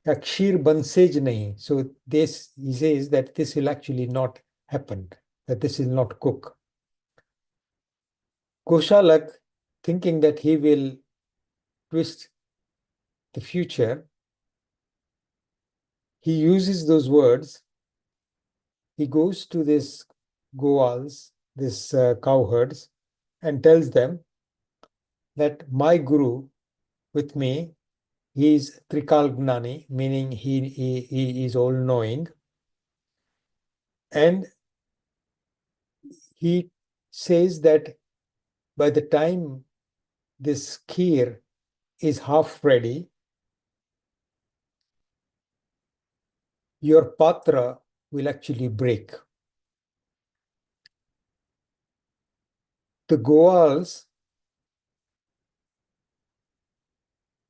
Kheer bansej nahi. So this, he says that this will actually not happen, that this will not cook. Kushalak, thinking that he will twist the future, he uses those words. He goes to this goals, this cowherds, and tells them that my guru with me, he is Trikalgnani, meaning he is all-knowing. And he says that by the time this kheer is half ready, your patra will actually break. The Goals,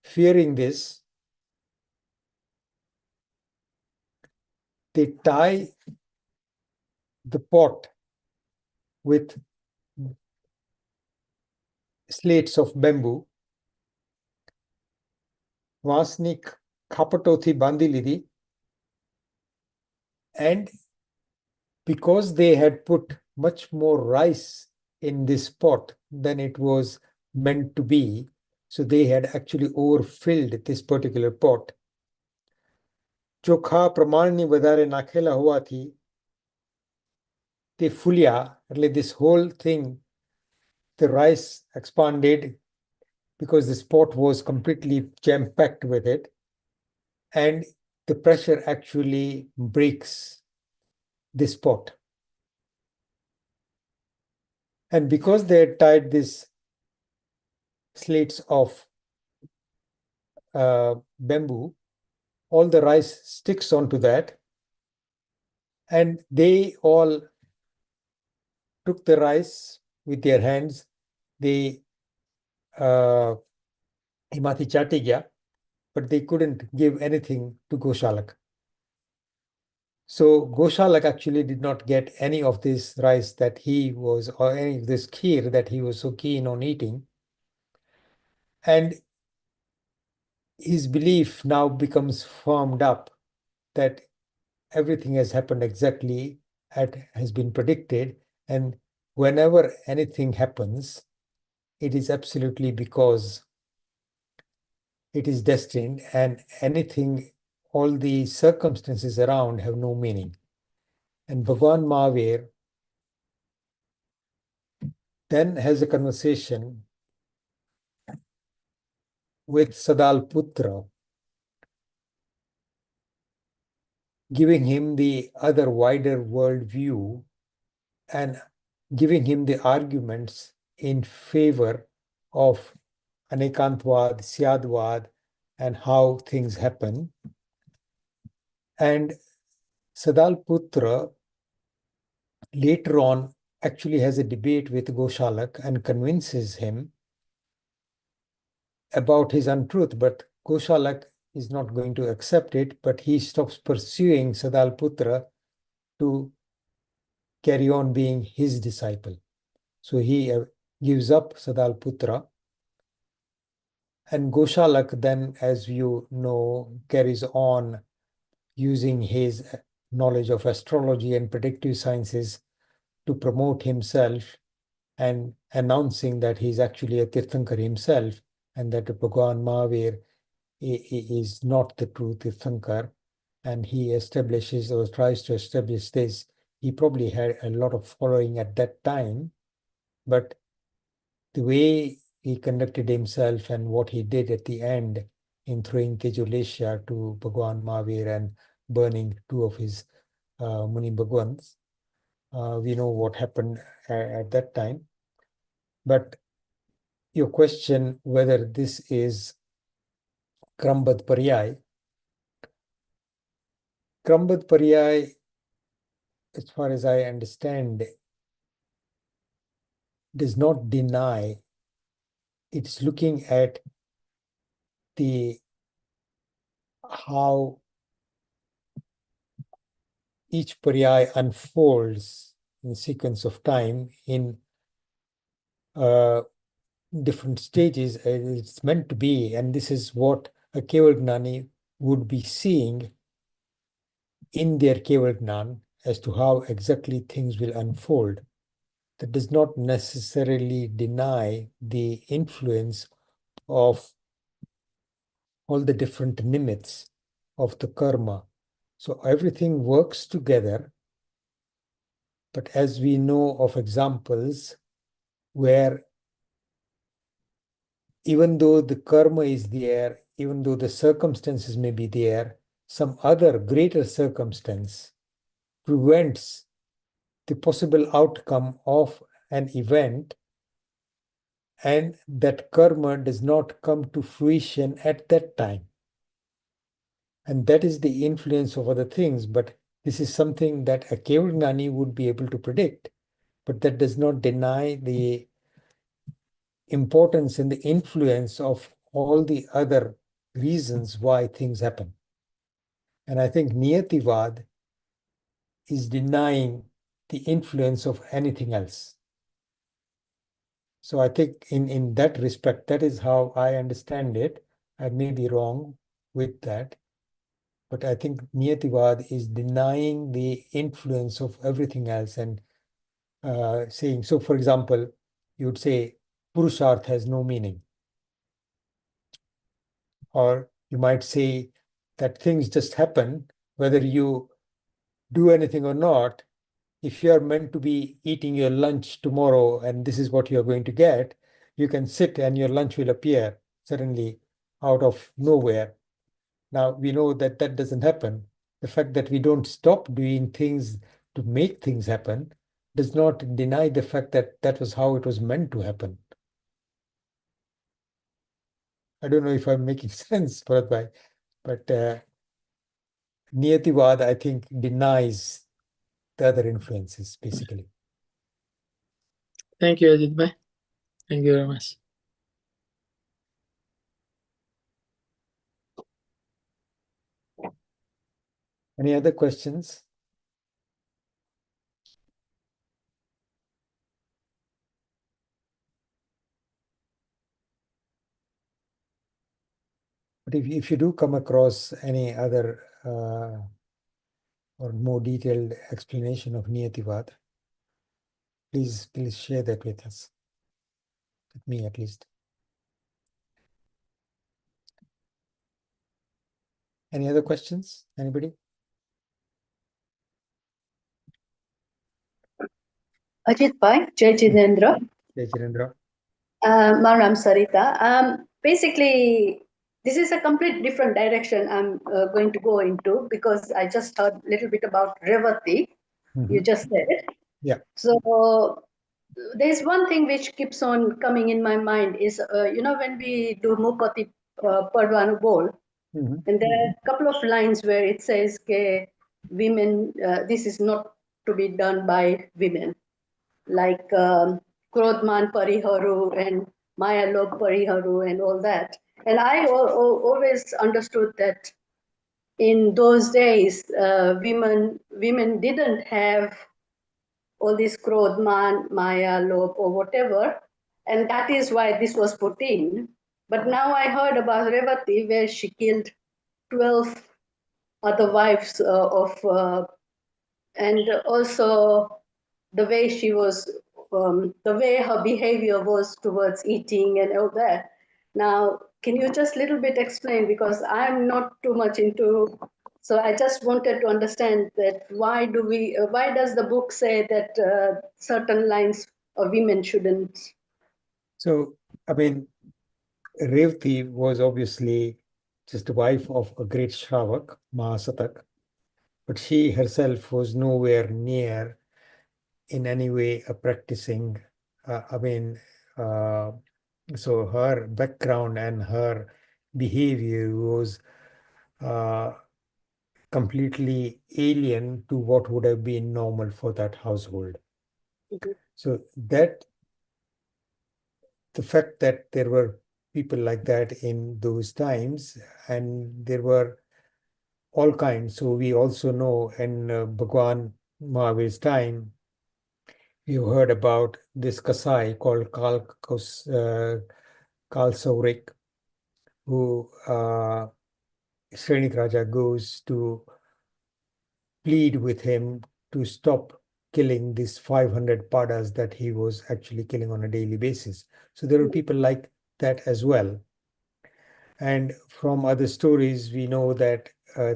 fearing this, they tie the pot with slates of bamboo. Vasni khapatothi bandi lidhi. And because they had put much more rice in this pot than it was meant to be, so they had actually overfilled this particular pot. ચોખા પ્રમાણની વધારે નાખેલા હોવાથી તે ફૂલ્યા, એટલે this whole thing, the rice expanded because this pot was completely jam-packed with it, and the pressure actually breaks this pot. And because they had tied these slates of bamboo, all the rice sticks onto that, and they all took the rice with their hands. They himati chati gaya, but they couldn't give anything to Goshalak. So Goshalak actually did not get any of this rice that he was, or any of this kheer that he was so keen on eating. And his belief now becomes firmed up that everything has happened exactly as has been predicted. And whenever anything happens, it is absolutely because it is destined, and anything, all the circumstances around have no meaning. And Bhagwan Mahavir then has a conversation with Sadal Putra, giving him the other wider world view and giving him the arguments in favor of Anekantvad, Syadvad, and how things happen. And Sadal Putra later on actually has a debate with Goshalak and convinces him about his untruth, but Goshalak is not going to accept it, but he stops pursuing Sadal Putra to carry on being his disciple. So he gives up Sadal Putra. And Goshalak then, as you know, carries on using his knowledge of astrology and predictive sciences to promote himself and announcing that he's actually a Tirthankar himself, and that Bhagwan Mahavir is not the true Tirthankar. And he establishes or tries to establish this. He probably had a lot of following at that time, but the way he conducted himself and what he did at the end in throwing Tejulesha to Bhagwan Mahavir and burning two of his Muni Bhagwans. We know what happened at that time. But your question whether this is Krambad Paryay, as far as I understand, does not deny, it's looking at how each Paryay unfolds in sequence of time in different stages. It's meant to be, and this is what a Keval Gnani would be seeing in their Keval Gnan as to how exactly things will unfold. That does not necessarily deny the influence of all the different nimitz of the karma. So everything works together, but as we know of examples where even though the karma is there, even though the circumstances may be there, some other greater circumstance prevents the possible outcome of an event, and that karma does not come to fruition at that time. And that is the influence of other things, but this is something that a Keval Gnani would be able to predict, but that does not deny the importance and the influence of all the other reasons why things happen. And I think Niyativad is denying the influence of anything else. So I think in that respect, that is how I understand it. I may be wrong with that, but I think Niyativad is denying the influence of everything else and saying, so for example, you would say Purusharth has no meaning. Or you might say that things just happen, whether you do anything or not. If you are meant to be eating your lunch tomorrow and this is what you're going to get, you can sit and your lunch will appear suddenly out of nowhere. Now, we know that that doesn't happen. The fact that we don't stop doing things to make things happen does not deny the fact that that was how it was meant to happen. I don't know if I'm making sense, Bharatbhai, but Niyativad, I think, denies the other influences, basically. Thank you, Ajitbhai. Thank you very much. Any other questions? But if you do come across any other or more detailed explanation of Niyativad, please share that with us, with me at least. Any other questions? Anybody? Ajitbhai, Jai Jitendra. Jai Chirendra. My name's Sarita. Basically, this is a complete different direction I'm going to go into because I just heard a little bit about Revati, you just said. Yeah. So there's one thing which keeps on coming in my mind is, when we do Mupati Parvanu Bol, and there are a couple of lines where it says, women, this is not to be done by women. Like Krodman Pariharu and Maya Log Pariharu and all that. And I always understood that in those days, women didn't have all this Krodman, Maya Log or whatever. And that is why this was put in. But now I heard about Revati where she killed 12 other wives and also the way she was, the way her behavior was towards eating and all that. Now, can you just a little bit explain, because I'm not too much into, so I just wanted to understand that why does the book say that certain lines of women shouldn't? So, I mean, Revati was obviously just the wife of a great Shravak, Mahasatak. but she herself was nowhere near in any way a practicing. So her background and her behavior was completely alien to what would have been normal for that household. So that the fact that there were people like that in those times, and there were all kinds. So we also know in Bhagwan Mahavir's time, you heard about this Kasai called Kal Saurik, who Srenik Raja goes to plead with him to stop killing these 500 padas that he was actually killing on a daily basis. So there are people like that as well. And from other stories, we know that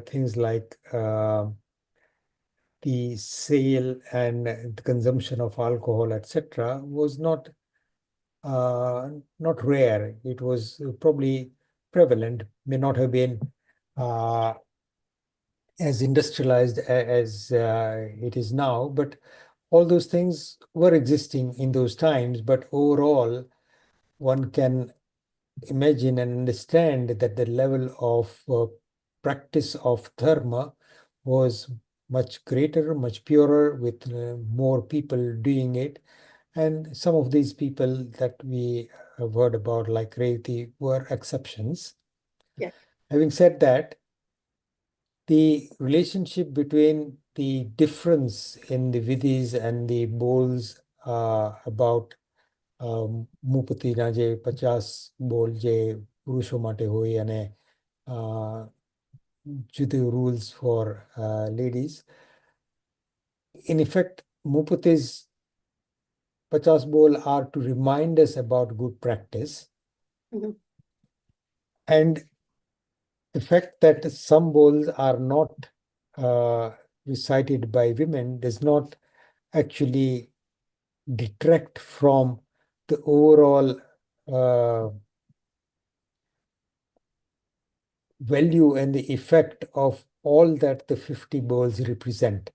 things like the sale and the consumption of alcohol, etc., was not rare. It was probably prevalent, may not have been as industrialized as it is now, but all those things were existing in those times. But overall, one can imagine and understand that the level of practice of dharma was much greater, much purer, with more people doing it. And some of these people that we have heard about, like Revati, were exceptions. Yeah. Having said that, the relationship between the difference in the vidhis and the bowls about મુપતિના જે 50 બોલ જે પુરુષો માટે હોય અને જુદા rules for ladies. In effect, Mupati's 50 bowl are to remind us about good practice. And the fact that some bowls are not recited by women does not actually detract from the overall value and the effect of all that the 50 bowls represent.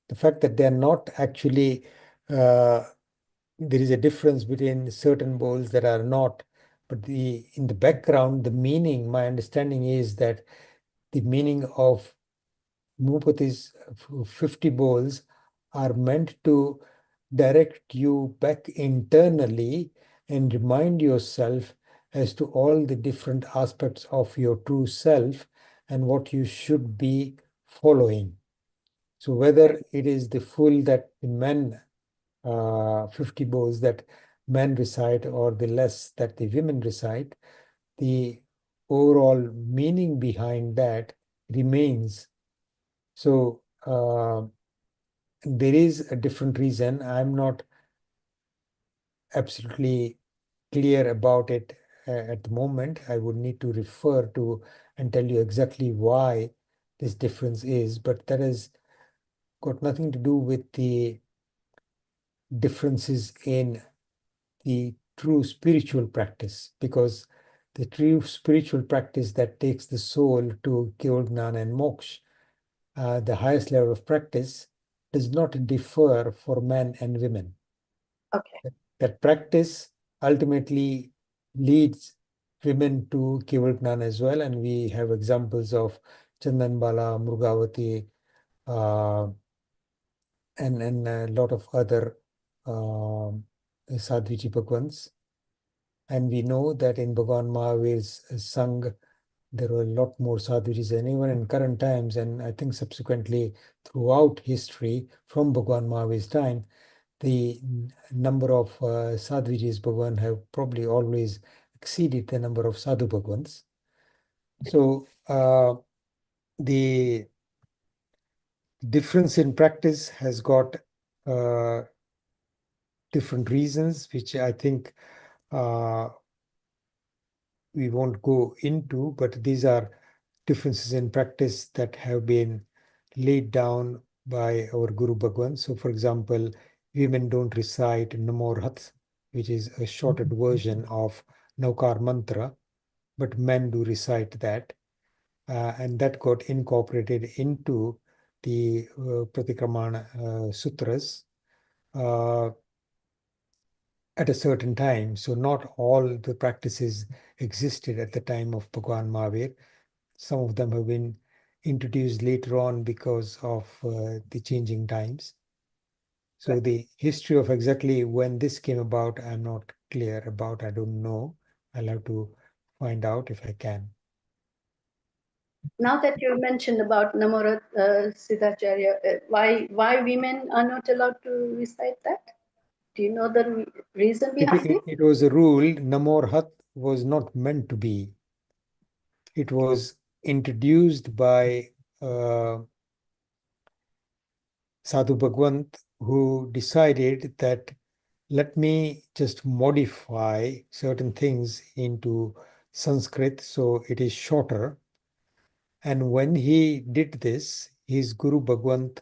The fact that they're not actually, there is a difference between certain bowls that are not, but in the background, the meaning, my understanding is that the meaning of Mupati's 50 bowls are meant to direct you back internally and remind yourself as to all the different aspects of your true self and what you should be following. So whether it is the full that the men, 50 bowls that men recite, or the less that the women recite, the overall meaning behind that remains. So there is a different reason. I'm not absolutely clear about it at the moment. I would need to refer to and tell you exactly why this difference is, but that has got nothing to do with the differences in the true spiritual practice, because the true spiritual practice that takes the soul to Gnana and Moksha, the highest level of practice, does not differ for men and women. Okay. That practice ultimately leads women to Gnana as well, and we have examples of Chandanbala, Mrugavati, and a lot of other Sadhviji Bhagwans. And we know that in Bhagwan Mahavir's Sangh, there were a lot more Sadhvijis than even in current times, and I think subsequently throughout history from Bhagwan Mahavir's time, the number of Sadhvijis Bhagwan have probably always exceeded the number of Sadhu Bhagwans. So the difference in practice has got different reasons, which I think we won't go into, but these are differences in practice that have been laid down by our Guru Bhagwan. So, for example, women don't recite Namorhat, which is a shortened version of Naukar Mantra, but men do recite that. And that got incorporated into the Pratikramana Sutras at a certain time. So not all the practices existed at the time of Bhagwan Mahavir. Some of them have been introduced later on because of the changing times. So Right. the history of exactly when this came about, I'm not clear about. I don't know. I'll have to find out if I can. Now that you mentioned about Namorat Siddhacharya, why women are not allowed to recite that? Do you know the reason behind it? It was a rule. Namorhat was not meant to be. It was introduced by Sadhu Bhagwant, who decided that let me just modify certain things into Sanskrit so it is shorter. And when he did this, his Guru Bhagwant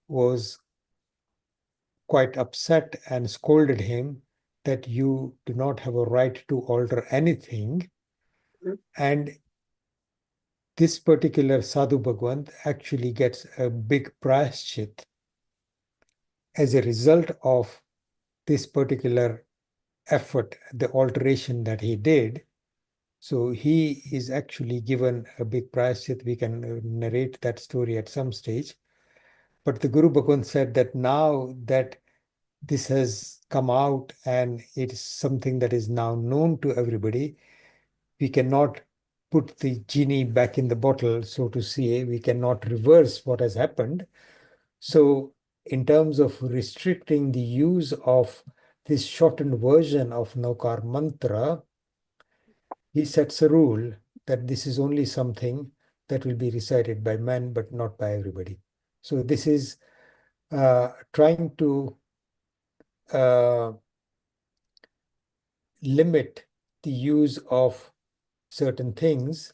was quite upset and scolded him that you do not have a right to alter anything. Mhm. And this particular Sadhu Bhagwant actually gets a big prayashchit as a result of this particular effort, the alteration that he did. So he is actually given a big prayashchit. We can narrate that story at some stage. But the Guru Bhagwan said that now that this has come out and it is something that is now known to everybody, we cannot put the genie back in the bottle, so to say. We cannot reverse what has happened. So in terms of restricting the use of this shortened version of Naukar Mantra, he sets a rule that this is only something that will be recited by men, but not by everybody. So this is trying to limit the use of certain things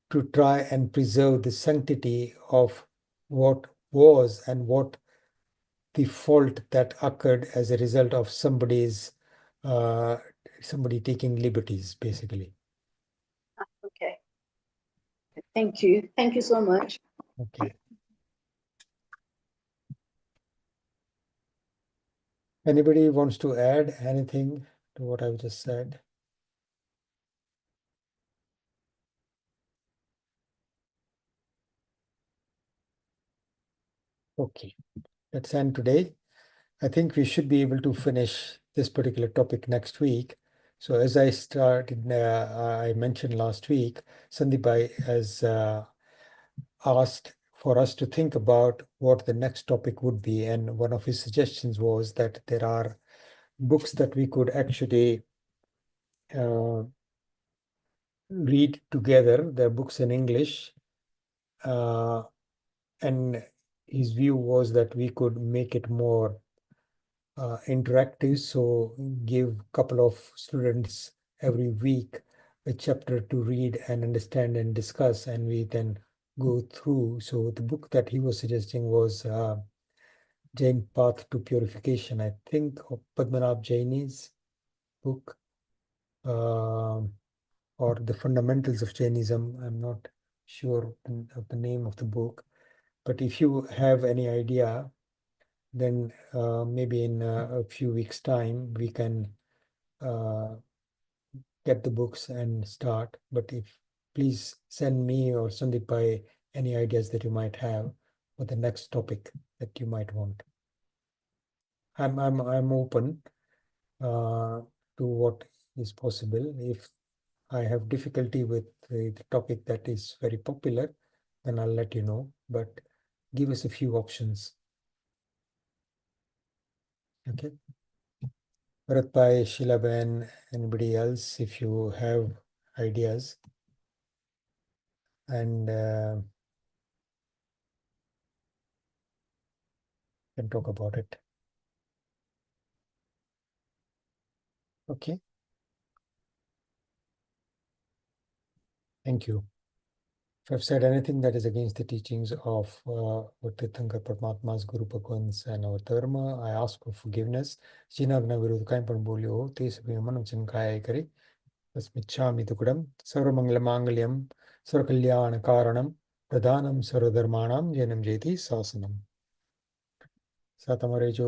to try and preserve the sanctity of what was and what the fault that occurred as a result of somebody taking liberties, basically. Okay. Thank you. Thank you so much. Okay. Anybody wants to add anything to what I've just said? Okay, let's end today. I think we should be able to finish this particular topic next week. So as I mentioned last week, Sandeep has asked for us to think about what the next topic would be. And one of his suggestions was that there are books that we could actually read together. They're books in English. And his view was that we could make it more interactive. So give a couple of students every week a chapter to read and understand and discuss, and we then go through. So the book that he was suggesting was Jain Path to Purification, I think, of Padmanabh Jaini's book, or The Fundamentals of Jainism. I'm not sure of the name of the book, but if you have any idea, then maybe in a few weeks' time we can get the books and start. But if please send me or Sandeep by any ideas that you might have for the next topic that you might want. I'm open to what is possible. If I have difficulty with the topic that is very popular, then I'll let you know. But give us a few options. Okay. Bharatbhai, Shilaben, anybody else, if you have ideas, and can talk about it. Okay. Thank you. If I've said anything that is against the teachings of what Tirthankar Paramatma's Guru Bhagwans and our Dharma, I ask for forgiveness. Jinagna Viruddha Kaimpan Bolyo, Tesabhiyamanam Chinkaya Kari, Tasmichami Tukudam, Sarvamangalam Sarvakalyana Karanam, प्रधानम सर्वधर्माणाम Jainam जेति शासनम। साथ हमारे जो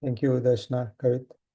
thank you, Darshana, Kavit.